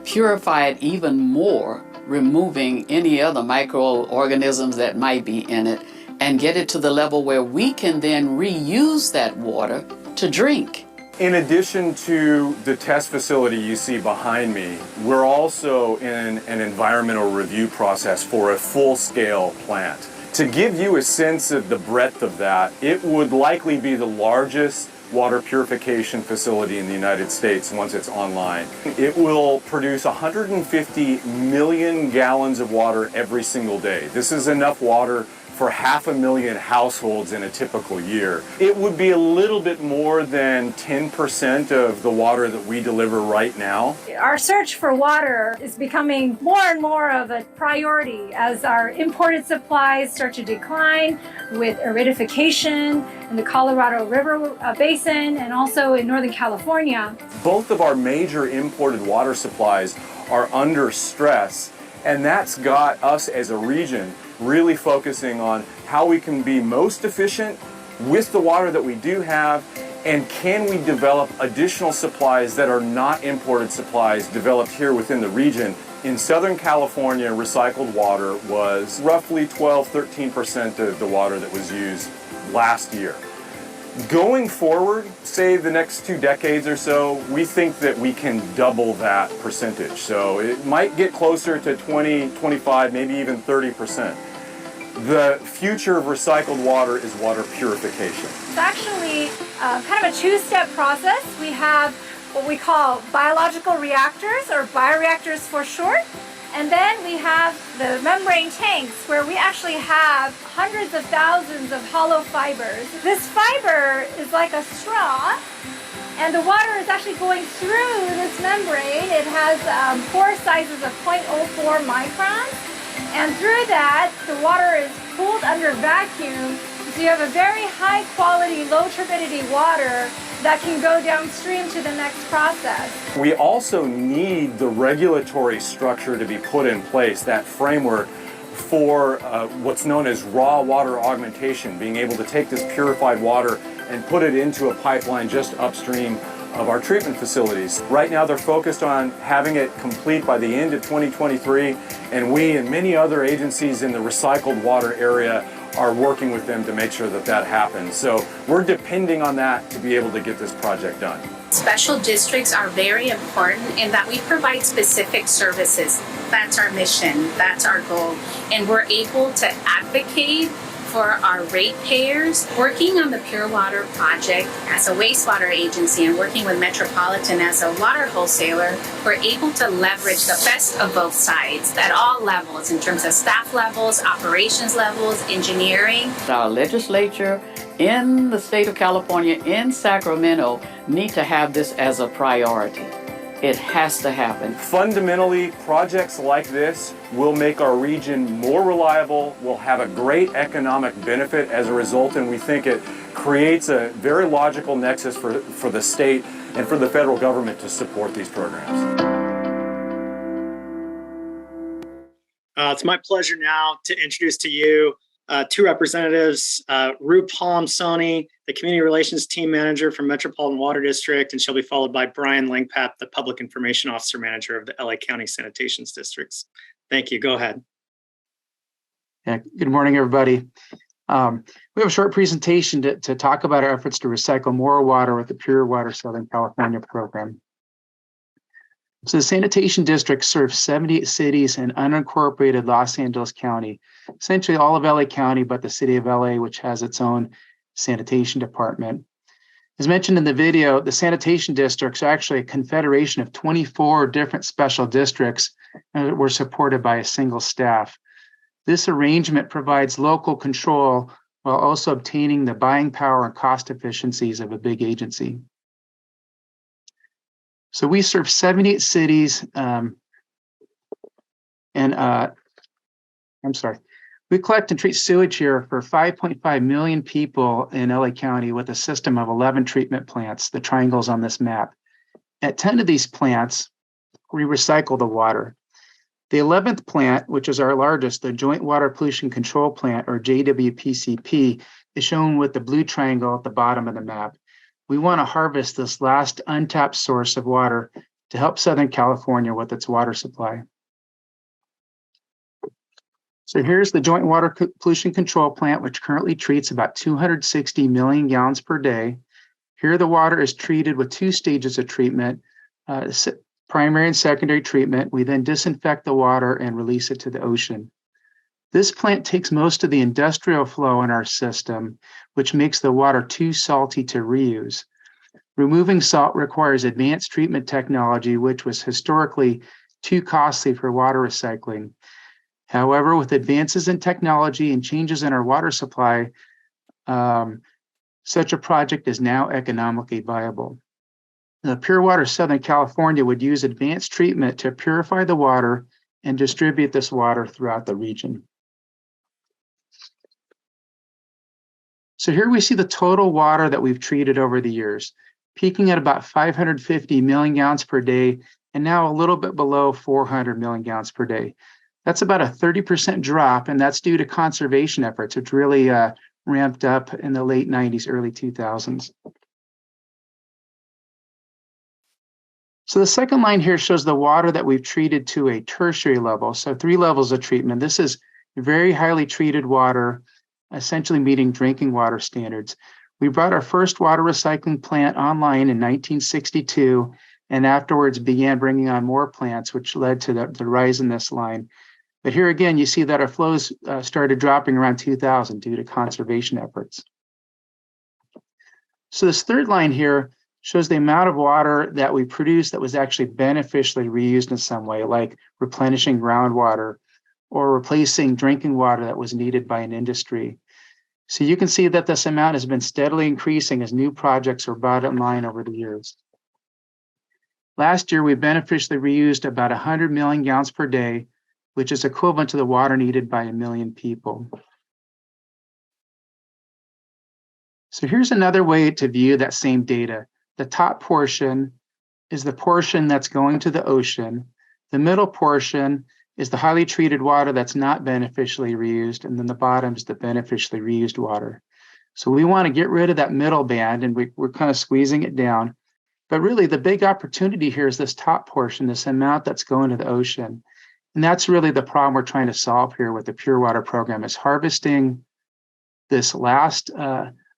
purify it even more, removing any other microorganisms that might be in it, and get it to the level where we can then reuse that water to drink. In addition to the test facility you see behind me, we're also in an environmental review process for a full-scale plant. To give you a sense of the breadth of that, it would likely be the largest water purification facility in the United States once it's online. It will produce 150 million gallons of water every single day. This is enough water for 500,000 households in a typical year. It would be a little bit more than 10% of the water that we deliver right now. Our search for water is becoming more and more of a priority as our imported supplies start to decline with aridification in the Colorado River Basin and also in Northern California. Both of our major imported water supplies are under stress, and that's got us as a region really focusing on how we can be most efficient with the water that we do have, and can we develop additional supplies that are not imported supplies developed here within the region. In Southern California, recycled water was roughly 12-13% of the water that was used last year. Going forward, say the next 2 decades or so, we think that we can double that percentage. So it might get closer to 20, 25, maybe even 30%. The future of recycled water is water purification. It's actually kind of a two-step process. We have what we call biological reactors, or bioreactors for short. And then we have the membrane tanks where we actually have hundreds of thousands of hollow fibers. This fiber is like a straw, and the water is actually going through this membrane. It has pore sizes of 0.04 microns, and through that, the water is cooled under vacuum. So you have a very high quality, low turbidity water that can go downstream to the next process. We also need the regulatory structure to be put in place, that framework for what's known as raw water augmentation, being able to take this purified water and put it into a pipeline just upstream of our treatment facilities. Right now they're focused on having it complete by the end of 2023, and we and many other agencies in the recycled water area are working with them to make sure that that happens. So we're depending on that to be able to get this project done. Special districts are very important in that we provide specific services. That's our mission, that's our goal. And we're able to advocate for our ratepayers. Working on the Pure Water Project as a wastewater agency and working with Metropolitan as a water wholesaler, we're able to leverage the best of both sides at all levels, in terms of staff levels, operations levels, engineering. Our legislature in the state of California, in Sacramento, need to have this as a priority. It has to happen. Fundamentally, projects like this will make our region more reliable, will have a great economic benefit as a result, and we think it creates a very logical nexus for the state and for the federal government to support these programs. It's my pleasure now to introduce to you two representatives, Rue Palm-Soni, the Community Relations Team Manager from Metropolitan Water District, and she'll be followed by Brian Langpap, the Public Information Officer Manager of the LA County Sanitation Districts. Thank you. Go ahead. Yeah, good morning, everybody. We have a short presentation to talk about our efforts to recycle more water with the Pure Water Southern California program. So the sanitation district serves 78 cities and unincorporated Los Angeles County, essentially all of LA County, but the city of LA, which has its own sanitation department. As mentioned in the video, the sanitation districts are actually a confederation of 24 different special districts that were supported by a single staff. This arrangement provides local control while also obtaining the buying power and cost efficiencies of a big agency. So we serve 78 cities, we collect and treat sewage here for 5.5 million people in LA County with a system of 11 treatment plants, the triangles on this map. At 10 of these plants, we recycle the water. The 11th plant, which is our largest, the Joint Water Pollution Control Plant, or JWPCP, is shown with the blue triangle at the bottom of the map. We want to harvest this last untapped source of water to help Southern California with its water supply. So here's the Joint Water Pollution Control Plant, which currently treats about 260 million gallons per day. Here the water is treated with 2 stages of treatment, primary and secondary treatment. We then disinfect the water and release it to the ocean. This plant takes most of the industrial flow in our system, which makes the water too salty to reuse. Removing salt requires advanced treatment technology, which was historically too costly for water recycling. However, with advances in technology and changes in our water supply, such a project is now economically viable. The Pure Water Southern California would use advanced treatment to purify the water and distribute this water throughout the region. So here we see the total water that we've treated over the years, peaking at about 550 million gallons per day, and now a little bit below 400 million gallons per day. That's about a 30% drop, and that's due to conservation efforts, which really ramped up in the late 90s, early 2000s. So the second line here shows the water that we've treated to a tertiary level. So 3 levels of treatment. This is very highly treated water, essentially meeting drinking water standards. We brought our first water recycling plant online in 1962, and afterwards began bringing on more plants, which led to the rise in this line. But here again, you see that our flows started dropping around 2000 due to conservation efforts. So this third line here shows the amount of water that we produced that was actually beneficially reused in some way, like replenishing groundwater or replacing drinking water that was needed by an industry. So you can see that this amount has been steadily increasing as new projects were brought online over the years. Last year, we beneficially reused about 100 million gallons per day, which is equivalent to the water needed by 1 million people. So here's another way to view that same data. The top portion is the portion that's going to the ocean. The middle portion is the highly treated water that's not beneficially reused, and then the bottom is the beneficially reused water. So we want to get rid of that middle band, and we're kind of squeezing it down. But really, the big opportunity here is this top portion, this amount that's going to the ocean. And that's really the problem we're trying to solve here with the Pure Water program, is harvesting this last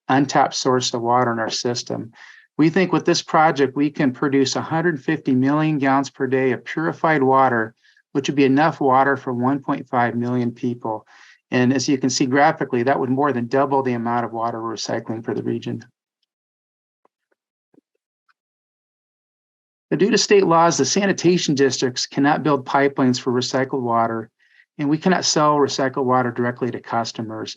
untapped source of water in our system. We think with this project, we can produce 150 million gallons per day of purified water, which would be enough water for 1.5 million people. And as you can see graphically, that would more than double the amount of water we're recycling for the region. But due to state laws, the sanitation districts cannot build pipelines for recycled water, and we cannot sell recycled water directly to customers.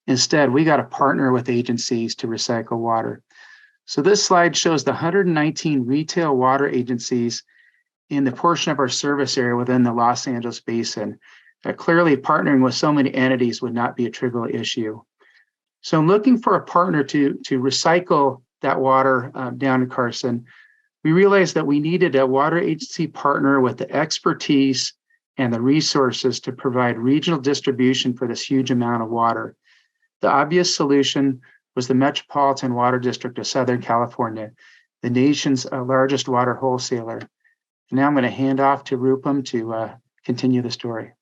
Instead, we got to partner with agencies to recycle water. So this slide shows the 119 retail water agencies in the portion of our service area within the Los Angeles basin. Clearly, partnering with so many entities would not be a trivial issue. So I'm looking for a partner to recycle that water down in Carson. We realized that we needed a water agency partner with the expertise and the resources to provide regional distribution for this huge amount of water. The obvious solution was the Metropolitan Water District of Southern California, the nation's largest water wholesaler. Now I'm going to hand off to Rupam to continue the story.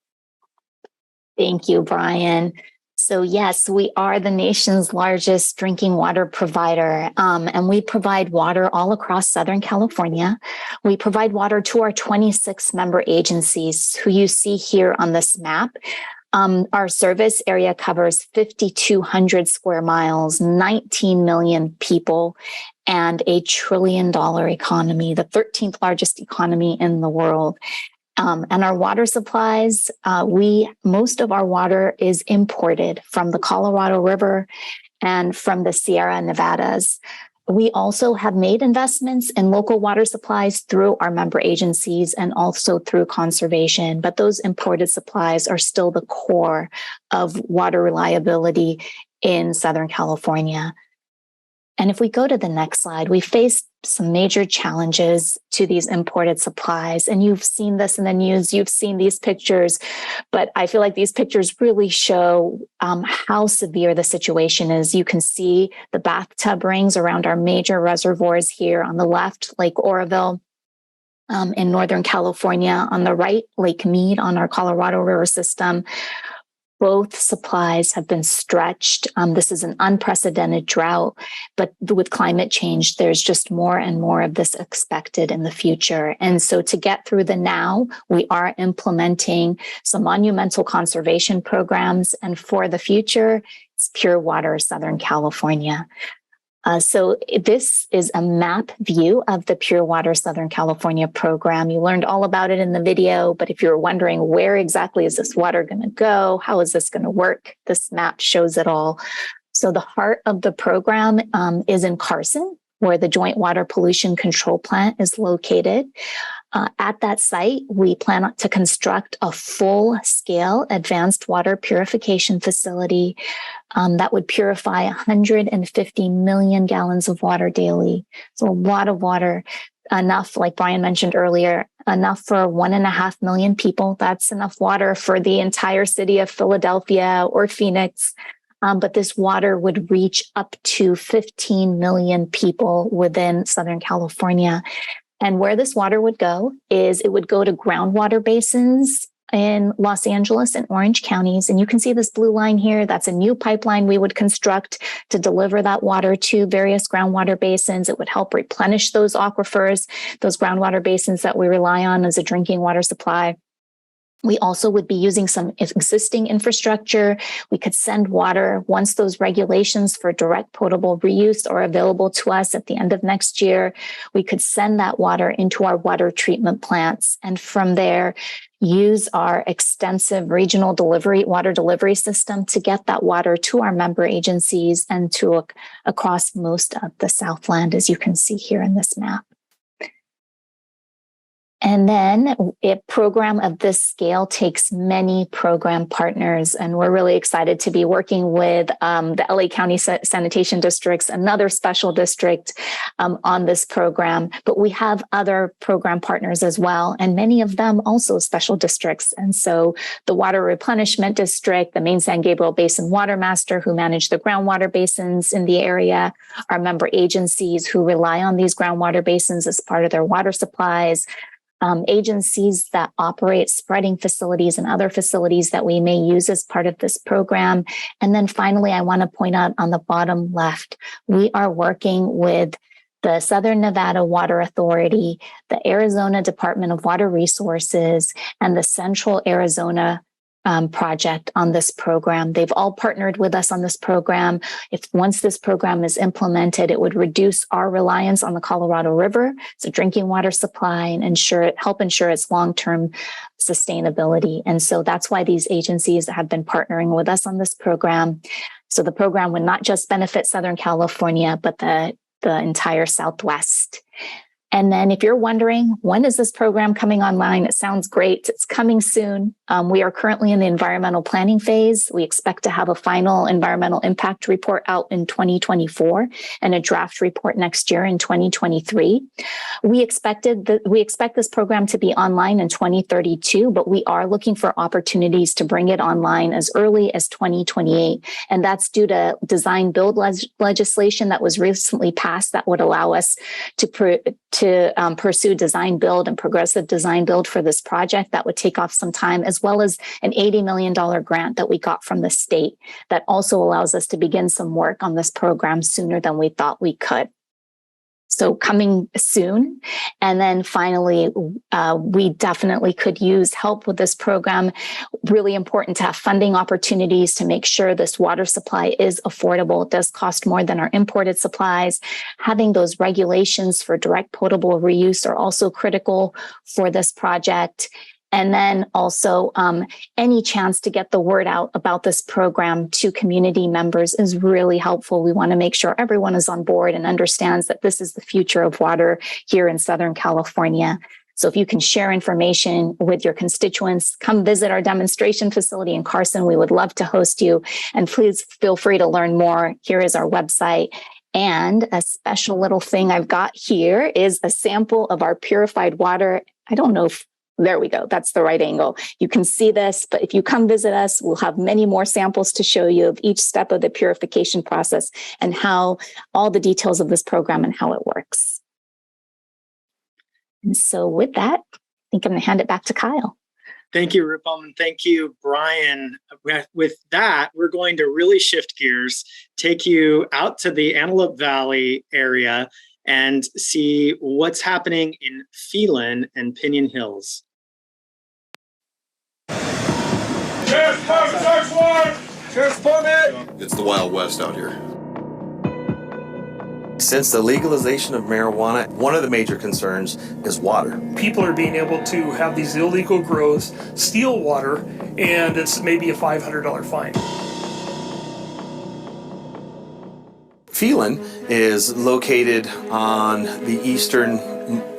Thank you, Brian. So yes, we are the nation's largest drinking water provider, and we provide water all across Southern California. We provide water to our 26 member agencies who you see here on this map. Our service area covers 5,200 square miles, 19 million people, and $1 trillion economy, the 13th largest economy in the world. And our water supplies, most of our water is imported from the Colorado River and from the Sierra Nevadas. We also have made investments in local water supplies through our member agencies and also through conservation, but those imported supplies are still the core of water reliability in Southern California. And if we go to the next slide, we faced some major challenges to these imported supplies. And you've seen this in the news, you've seen these pictures, but I feel like these pictures really show how severe the situation is. You can see the bathtub rings around our major reservoirs here on the left, Lake Oroville. In Northern California, on the right, Lake Mead on our Colorado River system. Both supplies have been stretched. This is an unprecedented drought, but with climate change, there's just more and more of this expected in the future. And so to get through the now, we are implementing some monumental conservation programs. And for the future, it's Pure Water Southern California. So this is a map view of the Pure Water Southern California program. You learned all about it in the video, but if you're wondering where exactly is this water going to go, how is this going to work, this map shows it all. So the heart of the program is in Carson, where the Joint Water Pollution Control Plant is located. At that site, we plan to construct a full-scale advanced water purification facility that would purify 150 million gallons of water daily. So a lot of water, enough, like Brian mentioned earlier, enough for 1.5 million people. That's enough water for the entire city of Philadelphia or Phoenix. But this water would reach up to 15 million people within Southern California. And where this water would go is it would go to groundwater basins in Los Angeles and Orange counties. And you can see this blue line here. That's a new pipeline we would construct to deliver that water to various groundwater basins. It would help replenish those aquifers, those groundwater basins that we rely on as a drinking water supply. We also would be using some existing infrastructure. We could send water once those regulations for direct potable reuse are available to us at the end of next year. We could send that water into our water treatment plants. And from there, use our extensive regional water delivery system to get that water to our member agencies and to across most of the Southland, as you can see here in this map. And then a program of this scale takes many program partners, and we're really excited to be working with the LA County Sanitation Districts, another special district on this program. But we have other program partners as well, and many of them also special districts. And so the Water Replenishment District, the Main San Gabriel Basin Water Master, who manage the groundwater basins in the area, our member agencies who rely on these groundwater basins as part of their water supplies, agencies that operate spreading facilities and other facilities that we may use as part of this program. And then finally, I want to point out on the bottom left, we are working with the Southern Nevada Water Authority, the Arizona Department of Water Resources, and the Central Arizona project on this program. They've all partnered with us on this program. Once this program is implemented, it would reduce our reliance on the Colorado River, so drinking water supply, and help ensure its long-term sustainability. And so that's why these agencies have been partnering with us on this program. So the program would not just benefit Southern California, but the entire Southwest. And then if you're wondering, when is this program coming online? It sounds great. It's coming soon. We are currently in the environmental planning phase. We expect to have a final environmental impact report out in 2024 and a draft report next year in 2023. We expect this program to be online in 2032, but we are looking for opportunities to bring it online as early as 2028. And that's due to design build legislation that was recently passed that would allow us to pursue design build and progressive design build for this project. That would take off some time, as well as an $80 million grant that we got from the state that also allows us to begin some work on this program sooner than we thought we could. So coming soon. And then finally, we definitely could use help with this program. Really important to have funding opportunities to make sure this water supply is affordable. It does cost more than our imported supplies. Having those regulations for direct potable reuse are also critical for this project. And then also any chance to get the word out about this program to community members is really helpful. We want to make sure everyone is on board and understands that this is the future of water here in Southern California. So if you can share information with your constituents, come visit our demonstration facility in Carson. We would love to host you. And please feel free to learn more. Here is our website. And a special little thing I've got here is a sample of our purified water. I don't know if, there we go. That's the right angle. You can see this, but if you come visit us, we'll have many more samples to show you of each step of the purification process and how all the details of this program and how it works. And so with that, I think I'm going to hand it back to Kyle. Thank you, Rupam, and thank you, Brian. With that, we're going to really shift gears, take you out to the Antelope Valley area and see what's happening in Phelan and Pinion Hills. Sheriff's Department, search warrant! Sheriff's Department! It's the Wild West out here. Since the legalization of marijuana, one of the major concerns is water. People are being able to have these illegal grows, steal water, and it's maybe a $500 fine. Phelan is located on the eastern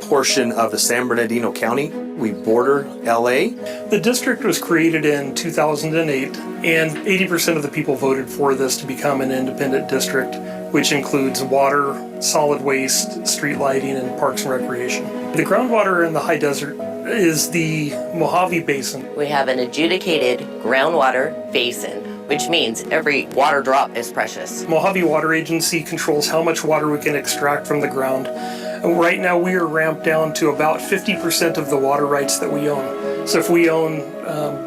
portion of the San Bernardino County. We border LA. The district was created in 2008, and 80% of the people voted for this to become an independent district, which includes water, solid waste, street lighting, and parks and recreation. The groundwater in the high desert is the Mojave Basin. We have an adjudicated groundwater basin, which means every water drop is precious. Mojave Water Agency controls how much water we can extract from the ground. And right now we are ramped down to about 50% of the water rights that we own. So if we own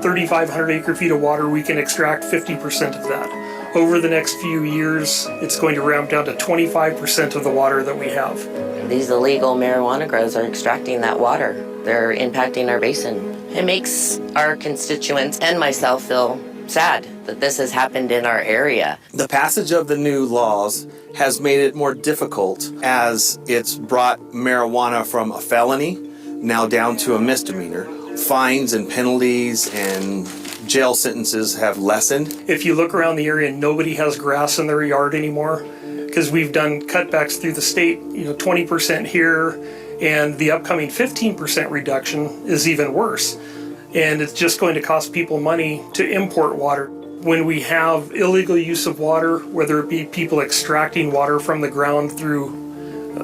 3,500 acre feet of water, we can extract 50% of that. Over the next few years, it's going to ramp down to 25% of the water that we have. These illegal marijuana grows are extracting that water. They're impacting our basin. It makes our constituents and myself feel sad that this has happened in our area. The passage of the new laws has made it more difficult as it's brought marijuana from a felony now down to a misdemeanor. Fines and penalties and jail sentences have lessened. If you look around the area, nobody has grass in their yard anymore because we've done cutbacks through the state, 20% here, and the upcoming 15% reduction is even worse. And it's just going to cost people money to import water. When we have illegal use of water, whether it be people extracting water from the ground through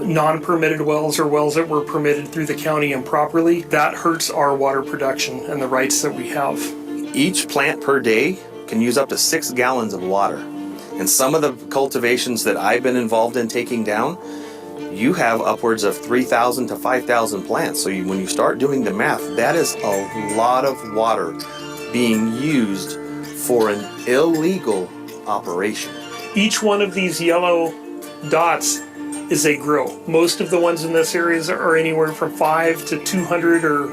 non-permitted wells or wells that were permitted through the county improperly, that hurts our water production and the rights that we have. Each plant per day can use up to 6 gallons of water. And some of the cultivations that I've been involved in taking down, you have upwards of 3,000 to 5,000 plants. So when you start doing the math, that is a lot of water being used for an illegal operation. Each one of these yellow dots is a grow. Most of the ones in this area are anywhere from 5 to 200 or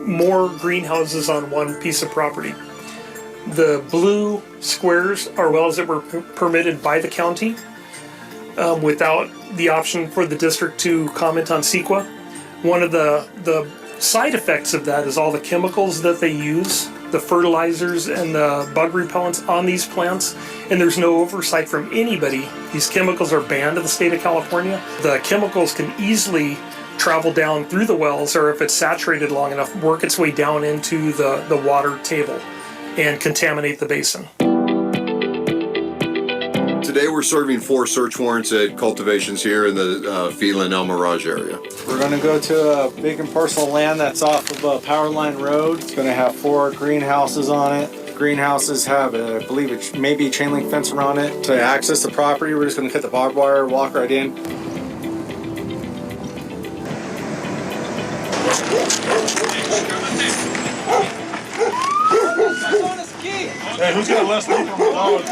more greenhouses on one piece of property. The blue squares are wells that were permitted by the county without the option for the district to comment on CEQA. One of the side effects of that is all the chemicals that they use, the fertilizers and the bug repellents on these plants, and there's no oversight from anybody. These chemicals are banned in the state of California. The chemicals can easily travel down through the wells, or if it's saturated long enough, work its way down into the water table and contaminate the basin. Today we're serving 4 search warrants at cultivations here in the Phelan El Mirage area. We're going to go to a vacant parcel of land that's off of Power Line Road. It's going to have 4 greenhouses on it. The greenhouses have, I believe, it may be a chain link fence around it. To access the property, we're just going to hit the barbed wire, walk right in. Hey, who's got less than from the dog?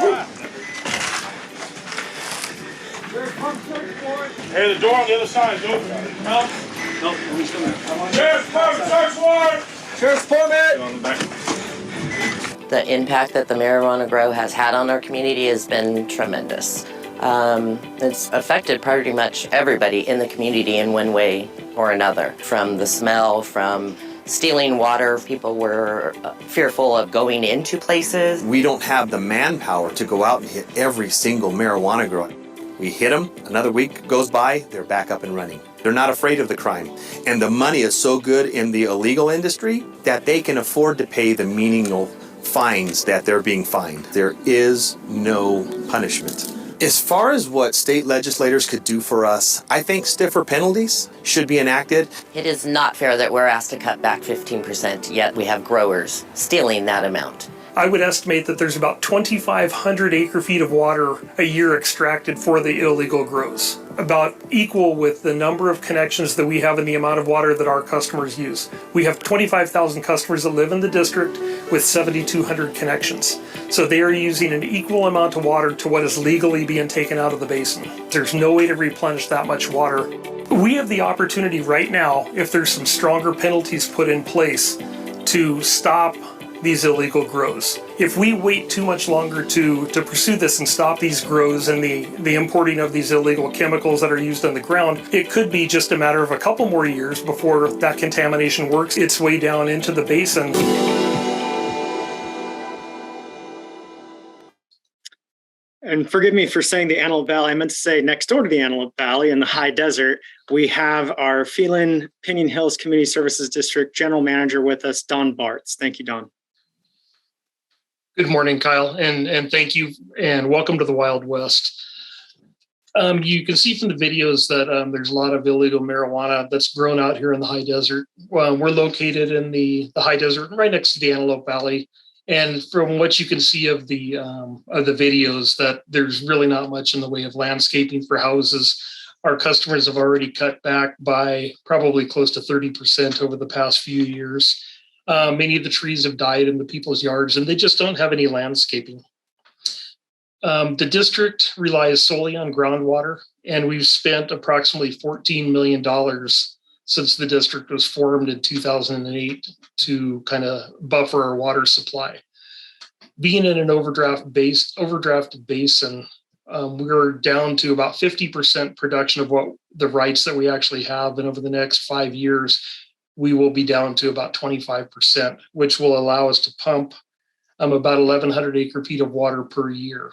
Hey, the door on the other side is open. No, who's coming? Sheriff's Department, search warrant! Sheriff's Department! The impact that the marijuana grow has had on our community has been tremendous. It's affected pretty much everybody in the community in one way or another. From the smell, from stealing water, people were fearful of going into places. We don't have the manpower to go out and hit every single marijuana grower. We hit them, another week goes by, they're back up and running. They're not afraid of the crime. And the money is so good in the illegal industry that they can afford to pay the meaningless fines that they're being fined. There is no punishment As far as what state legislators could do for us, I think stiffer penalties should be enacted. It is not fair that we're asked to cut back 15%, yet we have growers stealing that amount. I would estimate that there's about 2,500 acre feet of water a year extracted for the illegal grows, about equal with the number of connections that we have and the amount of water that our customers use. We have 25,000 customers that live in the district with 7,200 connections. So they are using an equal amount of water to what is legally being taken out of the basin. There's no way to replenish that much water. We have the opportunity right now, if there's some stronger penalties put in place, to stop these illegal grows. If we wait too much longer to pursue this and stop these grows and the importing of these illegal chemicals that are used on the ground, it could be just a matter of a couple more years before that contamination works its way down into the basin. And forgive me for saying the Antelope Valley. I meant to say next door to the Antelope Valley in the high desert, we have our Phelan Pinion Hills Community Services District General Manager with us, Don Bartz. Thank you, Don. Good morning, Kyle, and thank you, and welcome to the Wild West. You can see from the videos that there's a lot of illegal marijuana that's grown out here in the high desert. We're located in the high desert right next to the Antelope Valley. And from what you can see of the videos, that there's really not much in the way of landscaping for houses. Our customers have already cut back by probably close to 30% over the past few years. Many of the trees have died in the people's yards, and they just don't have any landscaping. The district relies solely on groundwater, and we've spent approximately $14 million since the district was formed in 2008 to kind of buffer our water supply. Being in an overdrafted basin, we're down to about 50% production of what the rights that we actually have. And over the next 5 years, we will be down to about 25%, which will allow us to pump about 1,100 acre feet of water per year.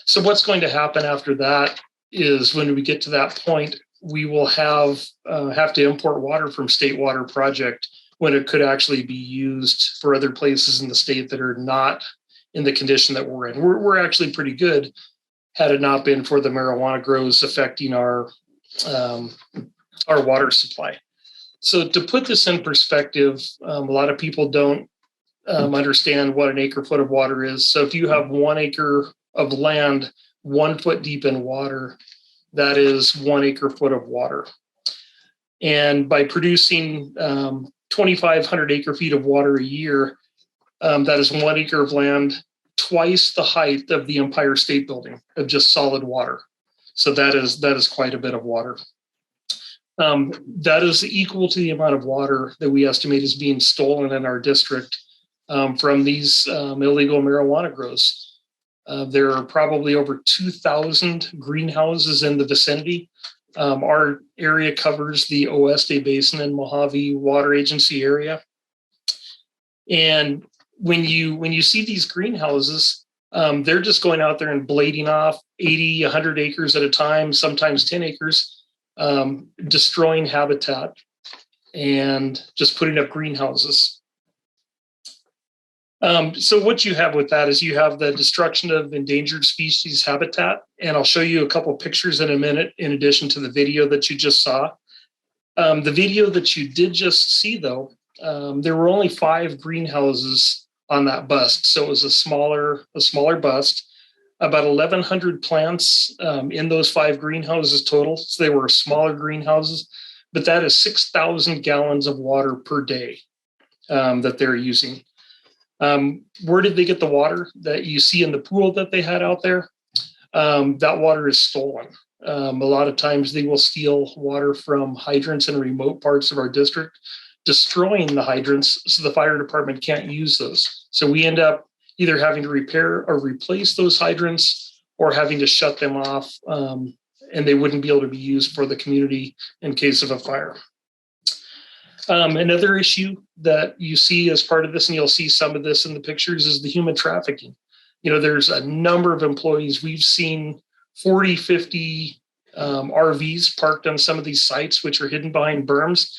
So what's going to happen after that is when we get to that point, we will have to import water from State Water Project when it could actually be used for other places in the state that are not in the condition that we're in. We're actually pretty good had it not been for the marijuana grows affecting our water supply. So to put this in perspective, a lot of people don't understand what an acre foot of water is. So if you have 1 acre of land 1 foot deep in water, that is 1 acre foot of water. And by producing 2,500 acre feet of water a year, that is 1 acre of land, twice the height of the Empire State Building of just solid water. So that is quite a bit of water. That is equal to the amount of water that we estimate is being stolen in our district from these illegal marijuana grows. There are probably over 2,000 greenhouses in the vicinity. Our area covers the Oeste Basin and Mojave Water Agency area. And when you see these greenhouses, they're just going out there and blading off 80, 100 acres at a time, sometimes 10 acres, destroying habitat and just putting up greenhouses. So what you have with that is you have the destruction of endangered species habitat, and I'll show you a couple of pictures in a minute in addition to the video that you just saw. The video that you did just see, though, there were only 5 greenhouses on that bust, so it was a smaller bust. About 1,100 plants in those 5 greenhouses total, so they were smaller greenhouses, but that is 6,000 gallons of water per day that they're using. Where did they get the water that you see in the pool that they had out there? That water is stolen. A lot of times they will steal water from hydrants in remote parts of our district, destroying the hydrants so the fire department can't use those. So we end up either having to repair or replace those hydrants or having to shut them off, and they wouldn't be able to be used for the community in case of a fire. Another issue that you see as part of this, and you'll see some of this in the pictures, is the human trafficking. You know, there's a number of employees. We've seen 40, 50 RVs parked on some of these sites, which are hidden behind berms,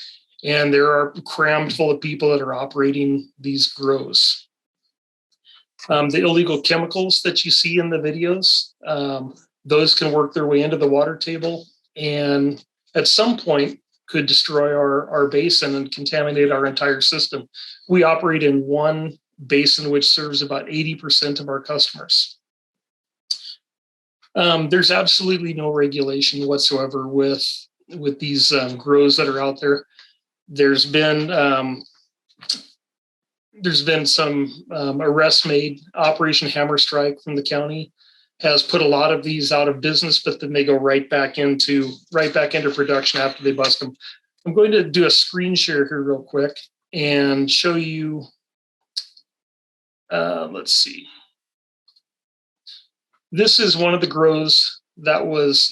and there are crammed full of people that are operating these grows. The illegal chemicals that you see in the videos, those can work their way into the water table and at some point could destroy our basin and contaminate our entire system. We operate in one basin which serves about 80% of our customers. There's absolutely no regulation whatsoever with these grows that are out there. There's been some arrests made. Operation Hammer Strike from the county has put a lot of these out of business, but then they go right back into production after they bust them. I'm going to do a screen share here real quick and show you. Let's see. This is one of the grows that was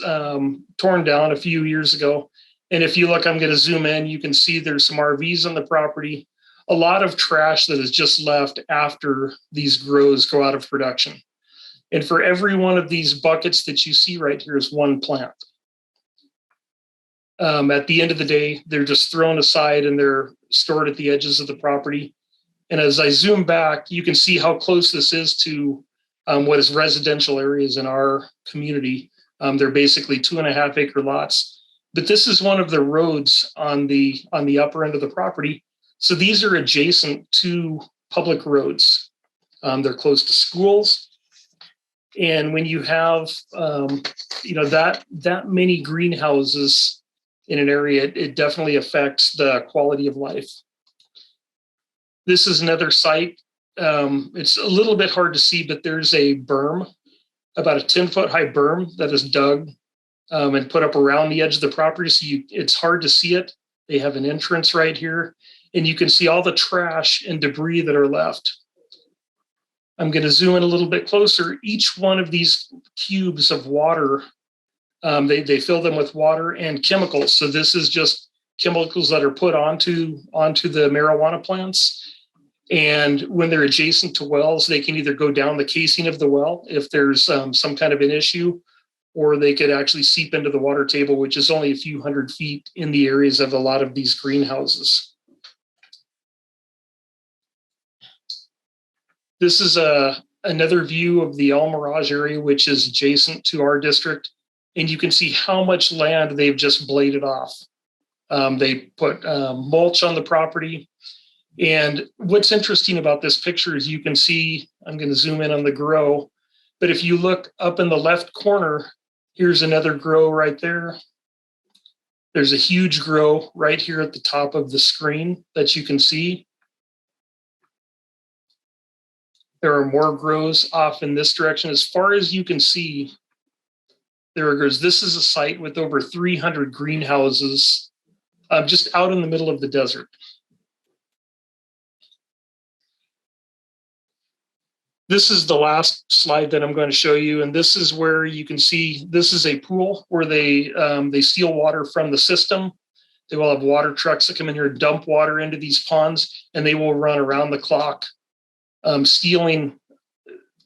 torn down a few years ago. And if you look, I'm going to zoom in, you can see there's some RVs on the property, a lot of trash that is just left after these grows go out of production. And for every one of these buckets that you see right here is one plant. At the end of the day, they're just thrown aside and they're stored at the edges of the property. And as I zoom back, you can see how close this is to what is residential areas in our community. They're basically 2.5 acre lots. But this is one of the roads on the upper end of the property. So these are adjacent to public roads. They're close to schools. And when you have that many greenhouses in an area, it definitely affects the quality of life. This is another site. It's a little bit hard to see, but there's a berm, about a 10-foot high berm that is dug and put up around the edge of the property. So it's hard to see it. They have an entrance right here, and you can see all the trash and debris that are left. I'm going to zoom in a little bit closer. Each one of these cubes of water, they fill them with water and chemicals. So this is just chemicals that are put onto the marijuana plants. And when they're adjacent to wells, they can either go down the casing of the well if there's some kind of an issue, or they could actually seep into the water table, which is only a few hundred feet in the areas of a lot of these greenhouses. This is another view of the El Mirage area, which is adjacent to our district. And you can see how much land they've just bladed off. They put mulch on the property. And what's interesting about this picture is you can see, I'm going to zoom in on the grow, but if you look up in the left corner, here's another grow right there. There's a huge grow right here at the top of the screen that you can see. There are more grows off in this direction. As far as you can see, there are grows. This is a site with over 300 greenhouses just out in the middle of the desert. This is the last slide that I'm going to show you, and this is where you can see this is a pool where they steal water from the system. They will have water trucks that come in here and dump water into these ponds, and they will run around the clock, stealing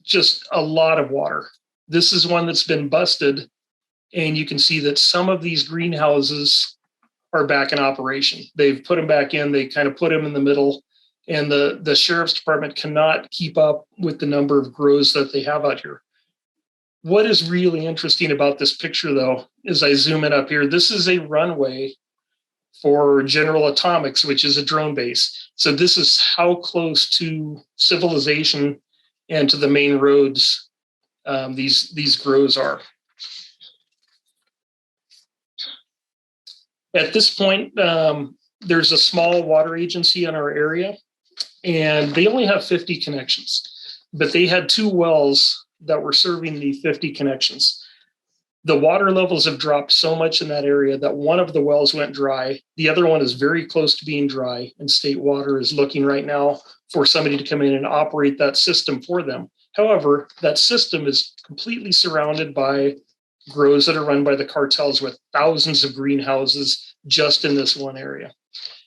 just a lot of water. This is one that's been busted, and you can see that some of these greenhouses are back in operation. They've put them back in. They kind of put them in the middle. And the sheriff's department cannot keep up with the number of grows that they have out here. What is really interesting about this picture, though, is I zoom in up here. This is a runway for General Atomics, which is a drone base. So this is how close to civilization and to the main roads these grows are. At this point, there's a small water agency in our area, and they only have 50 connections, but they had 2 wells that were serving the 50 connections. The water levels have dropped so much in that area that one of the wells went dry. The other one is very close to being dry, and state water is looking right now for somebody to come in and operate that system for them. However, that system is completely surrounded by grows that are run by the cartels with thousands of greenhouses just in this one area.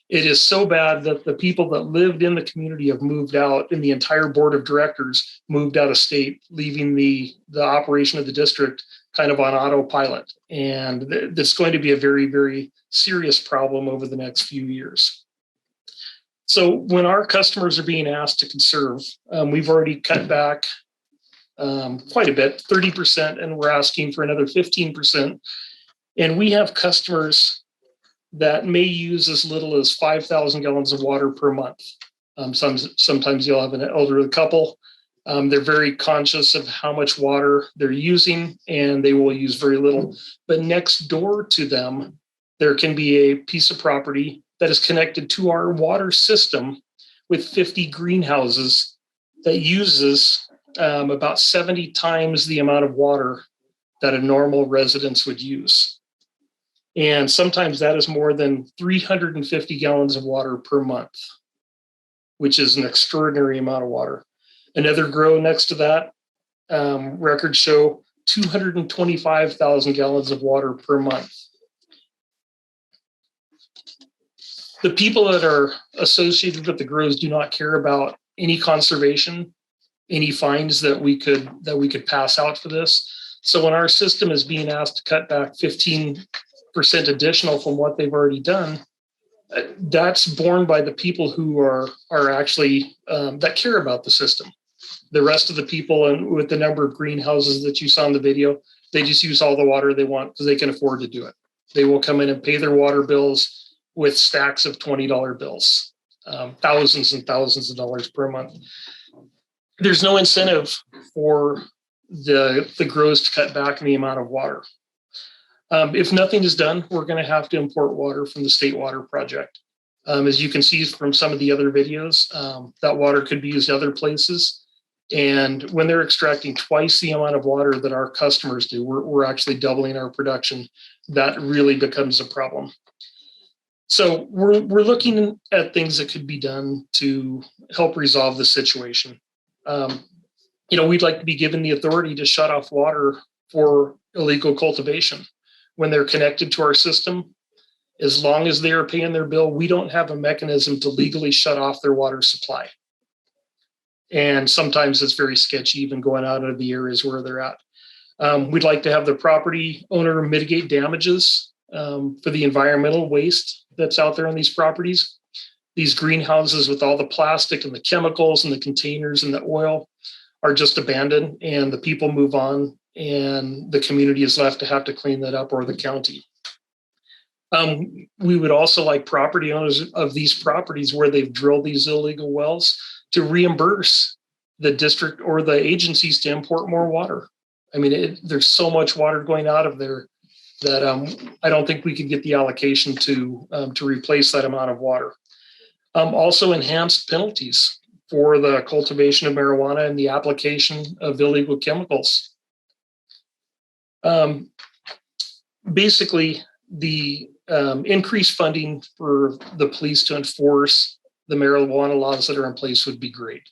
It is so bad that the people that lived in the community have moved out, and the entire board of directors moved out of state, leaving the operation of the district kind of on autopilot. And that's going to be a very, very serious problem over the next few years. So when our customers are being asked to conserve, we've already cut back quite a bit, 30%, and we're asking for another 15%. And we have customers that may use as little as 5,000 gallons of water per month. Sometimes you'll have an elderly couple. They're very conscious of how much water they're using, and they will use very little. But next door to them, there can be a piece of property that is connected to our water system with 50 greenhouses that uses about 70 times the amount of water that a normal residence would use. And sometimes that is more than 350 gallons of water per month, which is an extraordinary amount of water. Another grow next to that, records show 225,000 gallons of water per month. The people that are associated with the grows do not care about any conservation, any fines that we could pass out for this. So when our system is being asked to cut back 15% additional from what they've already done, that's borne by the people who are actually that care about the system. The rest of the people, and with the number of greenhouses that you saw in the video, they just use all the water they want because they can afford to do it. They will come in and pay their water bills with stacks of $20 bills, thousands and thousands of dollars per month. There's no incentive for the grows to cut back on the amount of water. If nothing is done, we're going to have to import water from the State Water Project. As you can see from some of the other videos, that water could be used other places. And when they're extracting twice the amount of water that our customers do, we're actually doubling our production. That really becomes a problem. So we're looking at things that could be done to help resolve the situation. We'd like to be given the authority to shut off water for illegal cultivation when they're connected to our system. As long as they are paying their bill, we don't have a mechanism to legally shut off their water supply. And sometimes it's very sketchy, even going out of the areas where they're at. We'd like to have the property owner mitigate damages for the environmental waste that's out there on these properties. These greenhouses with all the plastic and the chemicals and the containers and the oil are just abandoned, and the people move on, and the community is left to have to clean that up, or the county. We would also like property owners of these properties where they've drilled these illegal wells to reimburse the district or the agencies to import more water. I mean, there's so much water going out of there that I don't think we could get the allocation to replace that amount of water. Also enhanced penalties for the cultivation of marijuana and the application of illegal chemicals. Basically, the increased funding for the police to enforce the marijuana laws that are in place would be great.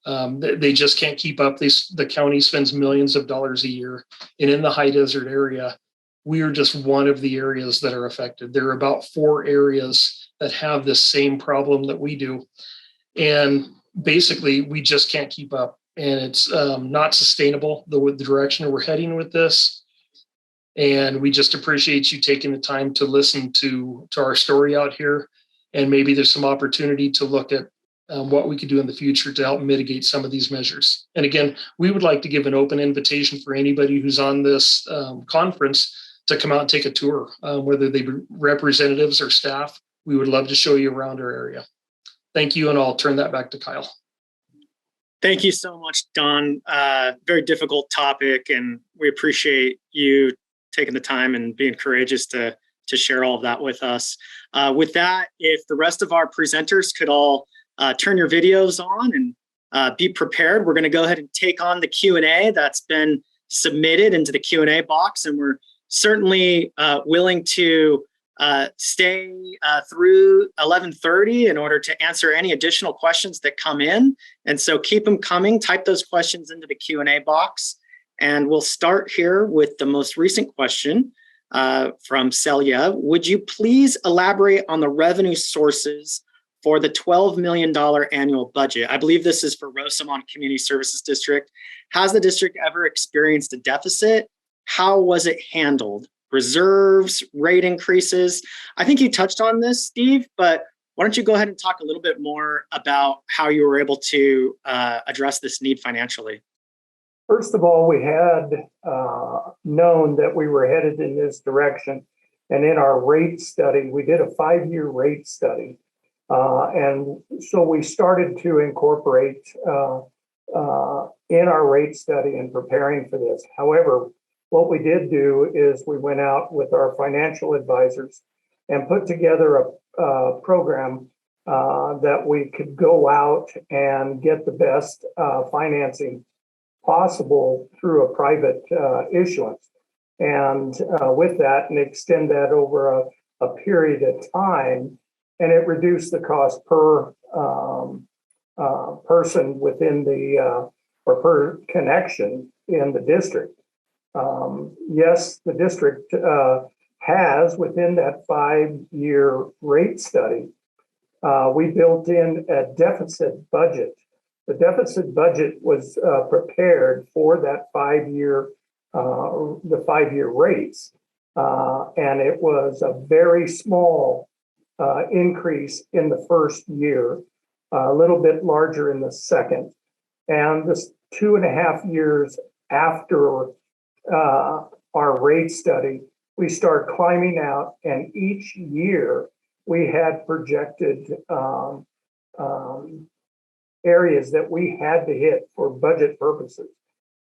They just can't keep up. The county spends millions of dollars a year, and in the high desert area, we are just one of the areas that are affected. There are about 4 areas that have the same problem that we do, and basically we just can't keep up, and it's not sustainable, the direction we're heading with this. And we just appreciate you taking the time to listen to our story out here, and maybe there's some opportunity to look at what we could do in the future to help mitigate some of these measures. And again, we would like to give an open invitation for anybody who's on this conference to come out and take a tour, whether they be representatives or staff. We would love to show you around our area. Thank you, and I'll turn that back to Kyle. Thank you so much, Don. Very difficult topic, and we appreciate you taking the time and being courageous to share all of that with us. With that, if the rest of our presenters could all turn your videos on and be prepared, we're going to go ahead and take on the Q&A that's been submitted into the Q&A box, and we're certainly willing to stay through 11:30 in order to answer any additional questions that come in. And so keep them coming. Type those questions into the Q&A box. And we'll start here with the most recent question from Celia. Would you please elaborate on the revenue sources for the $12 million annual budget? I believe this is for Rosamond Community Services District. Has the district ever experienced a deficit? How was it handled? Reserves, rate increases? I think you touched on this, Steve, but why don't you go ahead and talk a little bit more about how you were able to address this need financially? First of all, we had known that we were headed in this direction. And in our rate study, we did a 5-year rate study. And so we started to incorporate in our rate study and preparing for this. However, what we did do is we went out with our financial advisors and put together a program that we could go out and get the best financing possible through a private issuance. And with that, and extend that over a period of time, and it reduced the cost per person within the or per connection in the district. Yes, the district has within that 5-year rate study, we built in a deficit budget. The deficit budget was prepared for that 5-year, the 5-year rates, and it was a very small increase in the first year, a little bit larger in the second, and this 2.5 years after our rate study, we start climbing out, and each year we had projected areas that we had to hit for budget purposes.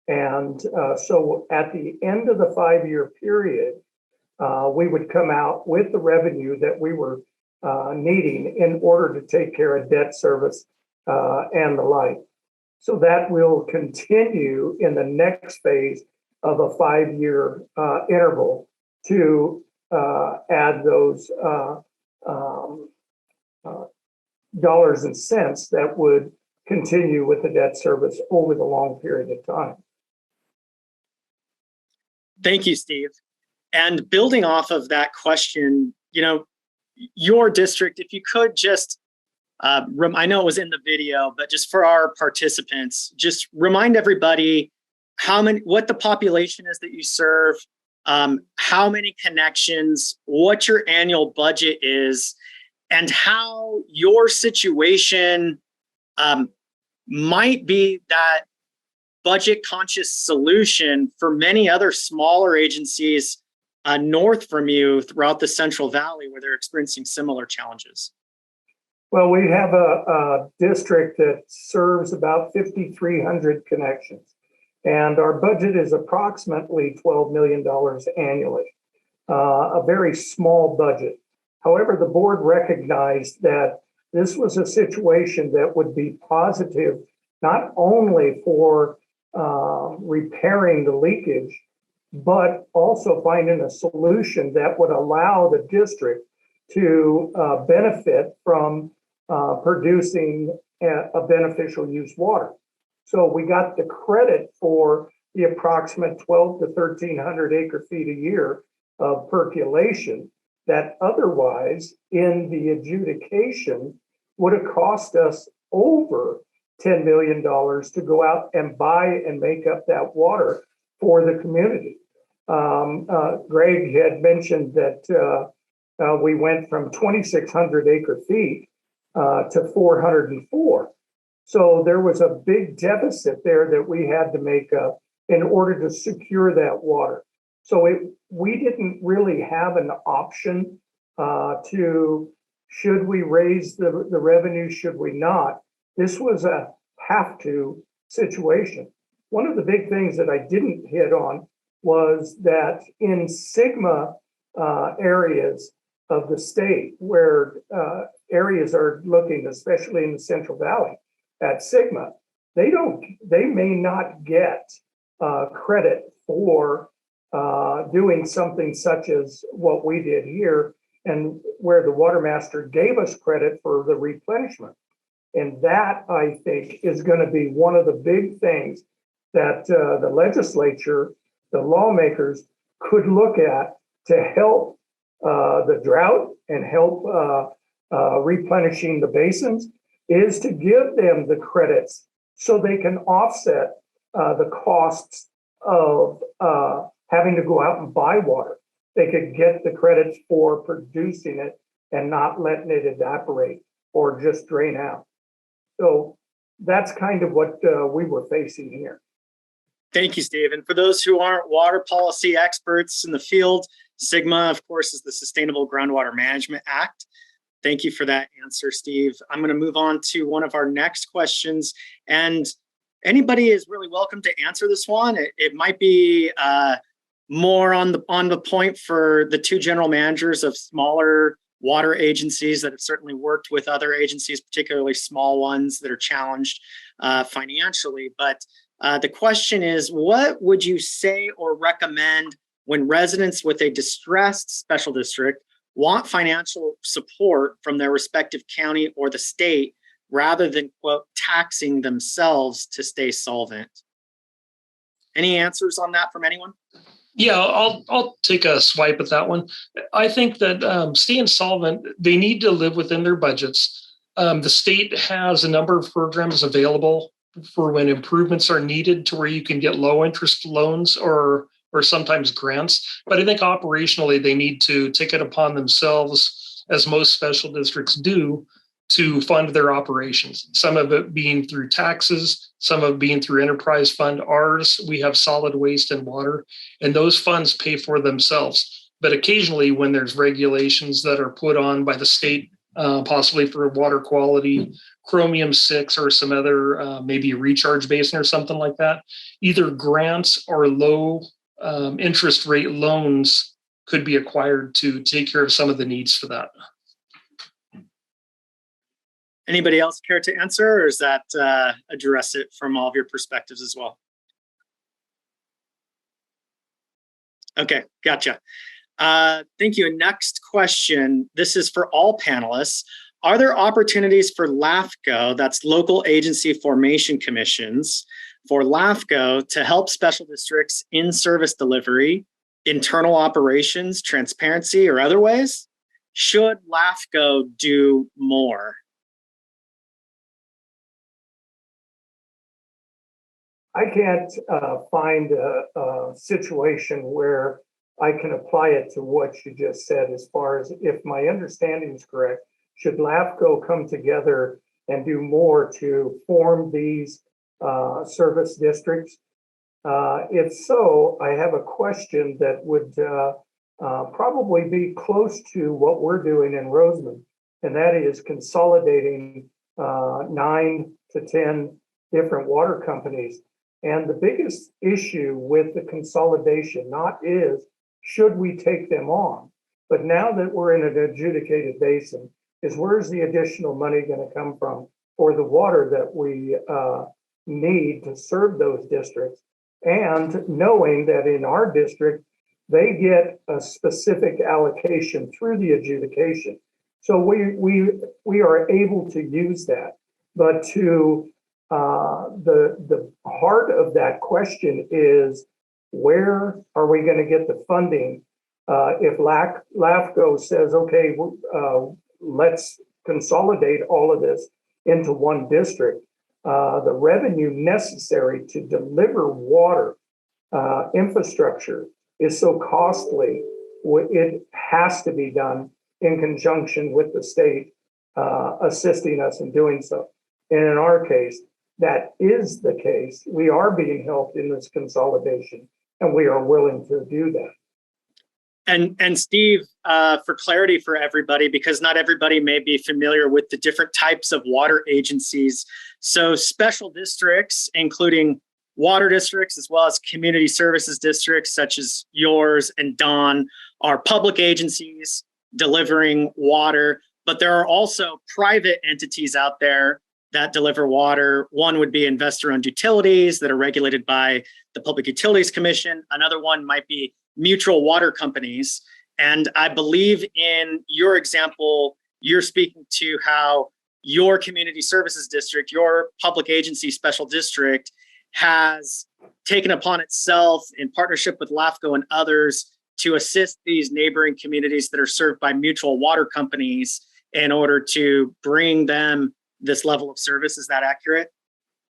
And so at the end of the 5-year period, we would come out with the revenue that we were needing in order to take care of debt service and the like. So that will continue in the next phase of a 5-year interval to add those dollars and cents that would continue with the debt service over the long period of time. Thank you, Steve. And building off of that question, your district, if you could just, I know it was in the video, but just for our participants, just remind everybody what the population is that you serve, how many connections, what your annual budget is, and how your situation might be that budget conscious solution for many other smaller agencies north from you throughout the Central Valley where they're experiencing similar challenges. Well, we have a district that serves about 5,300 connections, and our budget is approximately $12 million annually, a very small budget. However, the board recognized that this was a situation that would be positive, not only for repairing the leakage, but also finding a solution that would allow the district to benefit from producing a beneficial use water. So we got the credit for the approximate 12 to 1,300 acre feet a year of percolation that otherwise in the adjudication would have cost us over $10 million to go out and buy and make up that water for the community. Greg had mentioned that we went from 2,600 acre feet to 404. So there was a big deficit there that we had to make up in order to secure that water. So we didn't really have an option to, should we raise the revenue, should we not? This was a have to situation. One of the big things that I didn't hit on was that in Sigma areas of the state where areas are looking, especially in the Central Valley at Sigma, they may not get credit for doing something such as what we did here, and where the water master gave us credit for the replenishment. And that, I think, is going to be one of the big things that the legislature, the lawmakers could look at to help the drought and help replenishing the basins, is to give them the credits so they can offset the costs of having to go out and buy water. They could get the credits for producing it and not letting it evaporate or just drain out. So that's kind of what we were facing here. Thank you, Steve. And for those who aren't water policy experts in the field, SGMA, of course, is the Sustainable Groundwater Management Act. Thank you for that answer, Steve. I'm going to move on to one of our next questions. And anybody is really welcome to answer this one. It might be more on the point for the two general managers of smaller water agencies that have certainly worked with other agencies, particularly small ones that are challenged financially. But the question is, what would you say or recommend when residents with a distressed special district want financial support from their respective county or the state rather than, quote, taxing themselves to stay solvent? Any answers on that from anyone? Yeah, I'll take a swipe at that one. I think that staying solvent, they need to live within their budgets. The state has a number of programs available for when improvements are needed to where you can get low interest loans or sometimes grants. But I think operationally, they need to take it upon themselves, as most special districts do, to fund their operations. Some of it being through taxes, some of it being through enterprise fund. Ours, we have solid waste and water, and those funds pay for themselves. But occasionally when there's regulations that are put on by the state, possibly for water quality, chromium 6 or some other, maybe recharge basin or something like that, either grants or low interest rate loans could be acquired to take care of some of the needs for that. Anybody else care to answer, or is that address it from all of your perspectives as well? Okay, gotcha. Thank you. Next question. This is for all panelists. Are there opportunities for LAFCO, that's Local Agency Formation Commissions, for LAFCO to help special districts in service delivery, internal operations, transparency, or other ways? Should LAFCO do more? I can't find a situation where I can apply it to what you just said, as far as, if my understanding is correct, should LAFCO come together and do more to form these service districts? If so, I have a question that would probably be close to what we're doing in Roseman, and that is consolidating 9 to 10 different water companies. And the biggest issue with the consolidation not is should we take them on, but now that we're in an adjudicated basin, is where's the additional money going to come from for the water that we need to serve those districts? And knowing that in our district, they get a specific allocation through the adjudication. So we are able to use that. But to the heart of that question is, where are we going to get the funding? If LAFCO says, okay, let's consolidate all of this into one district, the revenue necessary to deliver water infrastructure is so costly, it has to be done in conjunction with the state assisting us in doing so. And in our case, that is the case. We are being helped in this consolidation, and we are willing to do that. And Steve, for clarity for everybody, because not everybody may be familiar with the different types of water agencies. So special districts, including water districts, as well as community services districts, such as yours and Don, are public agencies delivering water. But there are also private entities out there that deliver water. One would be investor-owned utilities that are regulated by the Public Utilities Commission. Another one might be mutual water companies. And I believe in your example, you're speaking to how your community services district, your public agency special district, has taken upon itself, in partnership with LAFCO and others, to assist these neighboring communities that are served by mutual water companies in order to bring them this level of service. Is that accurate?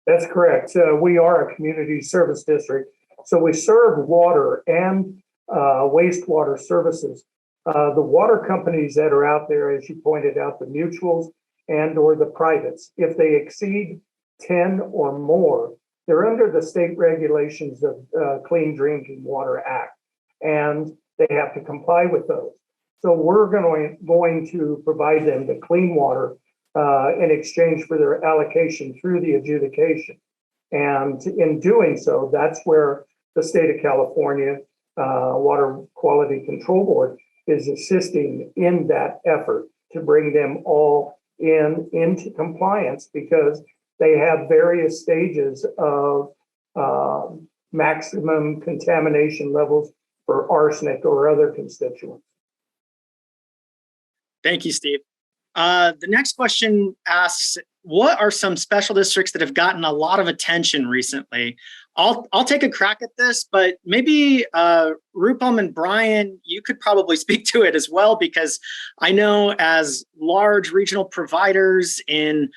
That's correct. We are a community service district, so we serve water and wastewater services. The water companies that are out there, as you pointed out, the mutuals and or the privates, if they exceed 10 or more, they're under the state regulations of Clean Drinking Water Act, and they have to comply with those. So we're going to provide them the clean water in exchange for their allocation through the adjudication. And in doing so, that's where the state of California Water Quality Control Board is assisting in that effort to bring them all into compliance, because they have various stages of maximum contamination levels for arsenic or other constituents. Thank you, Steve. The next question asks, what are some special districts that have gotten a lot of attention recently? I'll take a crack at this, but maybe Rupam and Brian, you could probably speak to it as well, because I know as large regional providers in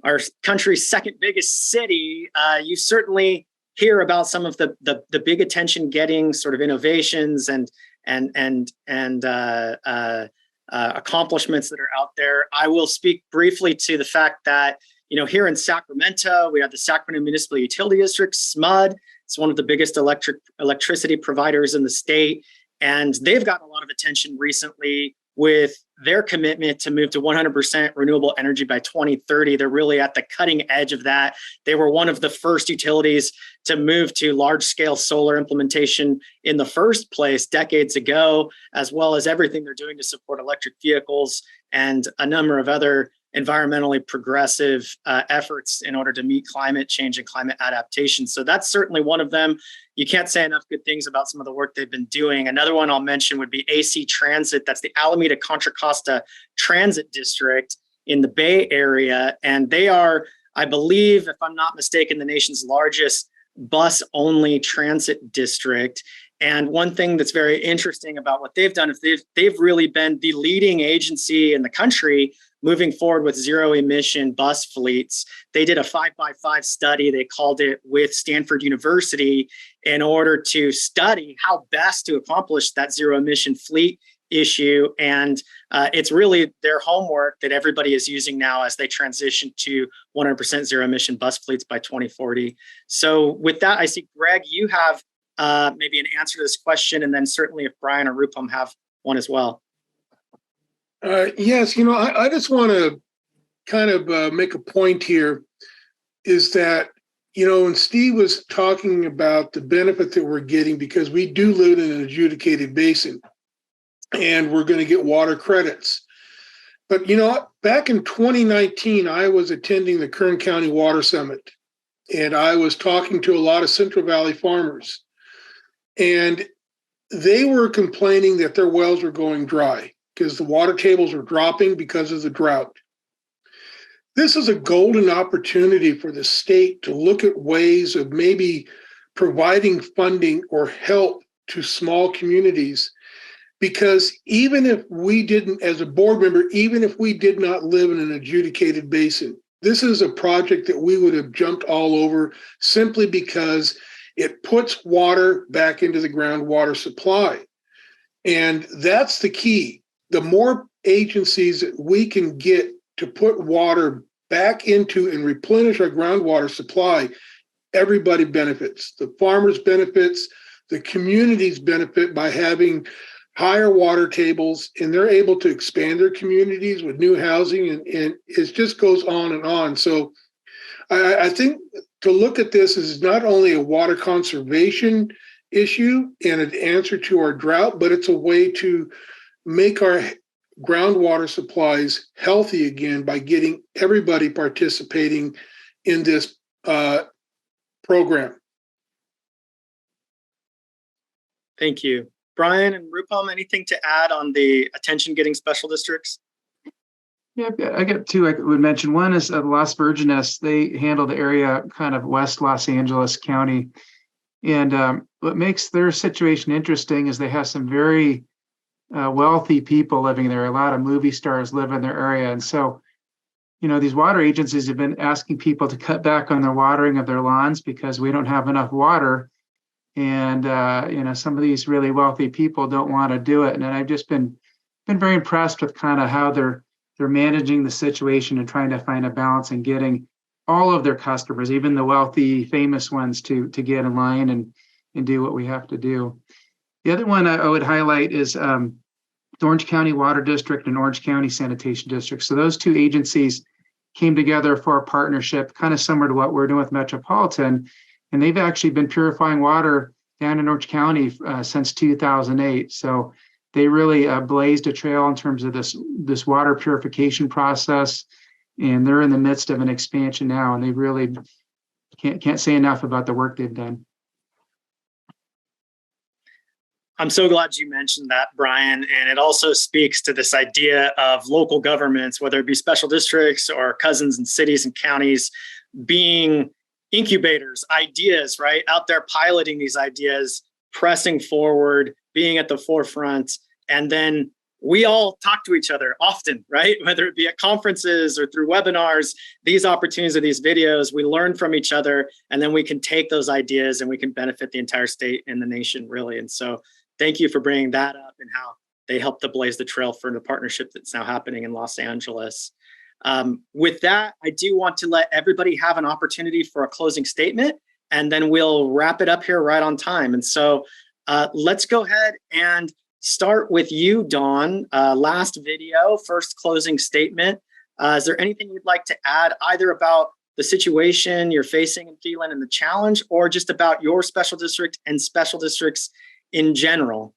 our country's second biggest city, you certainly hear about some of the big attention getting sort of innovations and accomplishments that are out there. I will speak briefly to the fact that, you know, here in Sacramento, we have the Sacramento Municipal Utility District, SMUD. It's one of the biggest electricity providers in the state. And they've gotten a lot of attention recently with their commitment to move to 100% renewable energy by 2030. They're really at the cutting edge of that. They were one of the first utilities to move to large-scale solar implementation in the first place decades ago, as well as everything they're doing to support electric vehicles and a number of other environmentally progressive efforts in order to meet climate change and climate adaptation. So that's certainly one of them. You can't say enough good things about some of the work they've been doing. Another one I'll mention would be AC Transit. That's the Alameda Contra Costa Transit District in the Bay Area. And they are, I believe, if I'm not mistaken, the nation's largest bus-only transit district. And one thing that's very interesting about what they've done is they've really been the leading agency in the country moving forward with zero emission bus fleets. They did a 5x5 study. They called it with Stanford University in order to study how best to accomplish that zero emission fleet issue. And it's really their homework that everybody is using now as they transition to 100% zero emission bus fleets by 2040. So with that, I see, Greg, you have maybe an answer to this question, and then certainly if Brian or Rupam have one as well. Yes, you know, I just want to kind of make a point here, is that, you know, when Steve was talking about the benefit that we're getting, because we do live in an adjudicated basin and we're going to get water credits. But, you know, back in 2019, I was attending the Kern County Water Summit, and I was talking to a lot of Central Valley farmers, and they were complaining that their wells were going dry because the water tables were dropping because of the drought. This is a golden opportunity for the state to look at ways of maybe providing funding or help to small communities, because even if we didn't, as a board member, even if we did not live in an adjudicated basin, this is a project that we would have jumped all over simply because it puts water back into the groundwater supply. And that's the key. The more agencies that we can get to put water back into and replenish our groundwater supply, everybody benefits. The farmers benefits, the communities benefit by having higher water tables, and they're able to expand their communities with new housing, and it just goes on and on. So I think to look at this is not only a water conservation issue and an answer to our drought, but it's a way to make our groundwater supplies healthy again by getting everybody participating in this program. Thank you. Brian and Rupam, anything to add on the attention getting special districts? Yeah, I got two I would mention. One is Las Virgenes. They handle the area kind of West Los Angeles County. And what makes their situation interesting is they have some very wealthy people living there. A lot of movie stars live in their area. And so, you know, these water agencies have been asking people to cut back on their watering of their lawns because we don't have enough water. And, you know, some of these really wealthy people don't want to do it. And I've just been very impressed with kind of how they're managing the situation and trying to find a balance and getting all of their customers, even the wealthy, famous ones, to get in line and do what we have to do. The other one I would highlight is the Orange County Water District and Orange County Sanitation District. So those two agencies came together for a partnership, kind of similar to what we're doing with Metropolitan. And they've actually been purifying water down in Orange County since 2008. So they really blazed a trail in terms of this water purification process. And they're in the midst of an expansion now. And they really can't say enough about the work they've done. I'm so glad you mentioned that, Brian. And it also speaks to this idea of local governments, whether it be special districts or cousins and cities and counties, being incubators, ideas, right? Out there piloting these ideas, pressing forward, being at the forefront. And then we all talk to each other often, right? Whether it be at conferences or through webinars, these opportunities or these videos, we learn from each other, and then we can take those ideas and we can benefit the entire state and the nation, really. And so thank you for bringing that up and how they helped to blaze the trail for the partnership that's now happening in Los Angeles. With that, I do want to let everybody have an opportunity for a closing statement, and then we'll wrap it up here right on time. And so let's go ahead and start with you, Dawn. Last video, first closing statement. Is there anything you'd like to add either about the situation you're facing and feeling and the challenge, or just about your special district and special districts in general?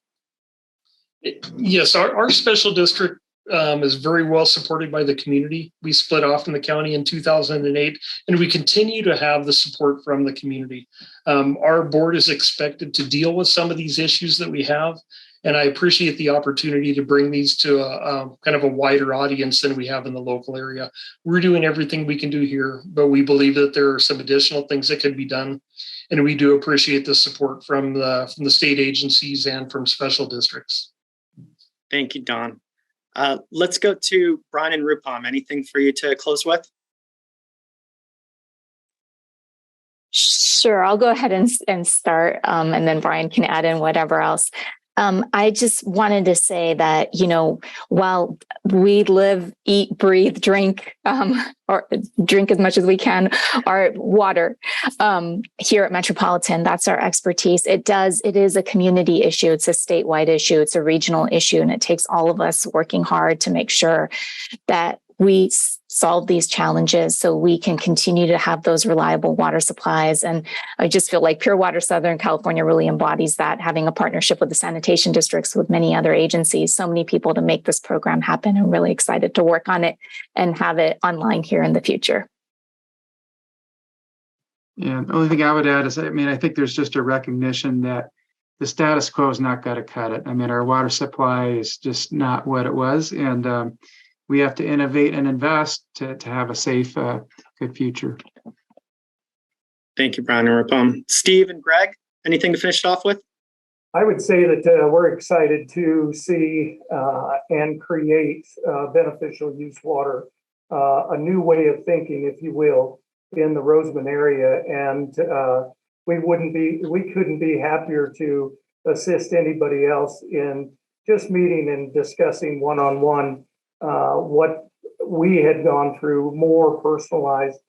Yes, our special district is very well supported by the community. We split off from the county in 2008, and we continue to have the support from the community. Our board is expected to deal with some of these issues that we have, and I appreciate the opportunity to bring these to a kind of a wider audience than we have in the local area. We're doing everything we can do here, but we believe that there are some additional things that could be done, and we do appreciate the support from the state agencies and from special districts. Thank you, Don. Let's go to Brian and Rupam. Anything for you to close with? Sure, I'll go ahead and start, and then Brian can add in whatever else. I just wanted to say that, while we live, eat, breathe, drink, or drink as much as we can, our water here at Metropolitan, that's our expertise. It is a community issue. It's a statewide issue. It's a regional issue. And it takes all of us working hard to make sure that we solve these challenges so we can continue to have those reliable water supplies. And I just feel like Pure Water Southern California really embodies that, having a partnership with the sanitation districts, with many other agencies, so many people to make this program happen. I'm really excited to work on it and have it online here in the future. Yeah, the only thing I would add is, I think there's just a recognition that the status quo is not going to cut it. Our water supply is just not what it was. And we have to innovate and invest to have a safe, good future. Thank you, Brian and Rupam. Steve and Greg, anything to finish it off with? I would say that we're excited to see and create beneficial use water, a new way of thinking, if you will, in the Roseman area. And we couldn't be happier to assist anybody else in just meeting and discussing one-on-one what we had gone through, more personalized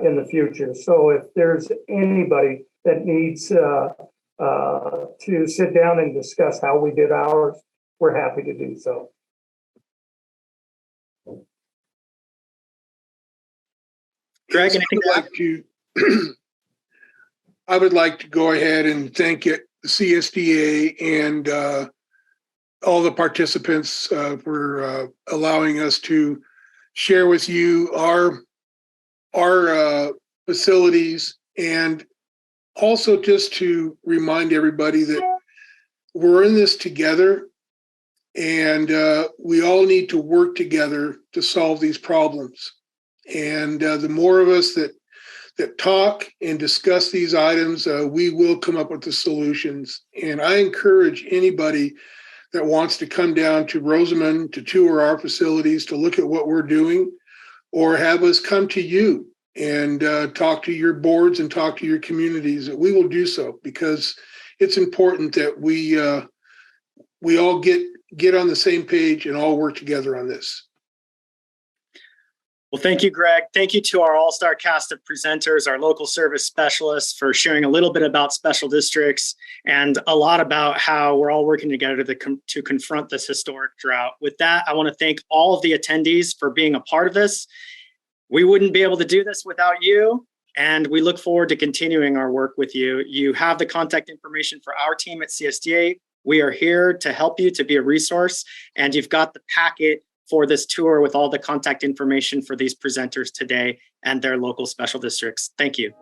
in the future. So if there's anybody that needs to sit down and discuss how we did ours, we're happy to do so. Greg, anything I would like to go ahead and thank the CSDA and all the participants for allowing us to share with you our facilities, and also just to remind everybody that we're in this together, and we all need to work together to solve these problems. And the more of us that talk and discuss these items, we will come up with the solutions. And I encourage anybody that wants to come down to Roseman to tour our facilities, to look at what we're doing, or have us come to you and talk to your boards and talk to your communities, that we will do so, because it's important that we all get on the same page and all work together on this. Well, thank you, Greg. Thank you to our all-star cast of presenters, our local service specialists, for sharing a little bit about special districts and a lot about how we're all working together to confront this historic drought. With that, I want to thank all of the attendees for being a part of this. We wouldn't be able to do this without you, and we look forward to continuing our work with you. You have the contact information for our team at CSDA. We are here to help you, to be a resource, and you've got the packet for this tour with all the contact information for these presenters today and their local special districts. Thank you.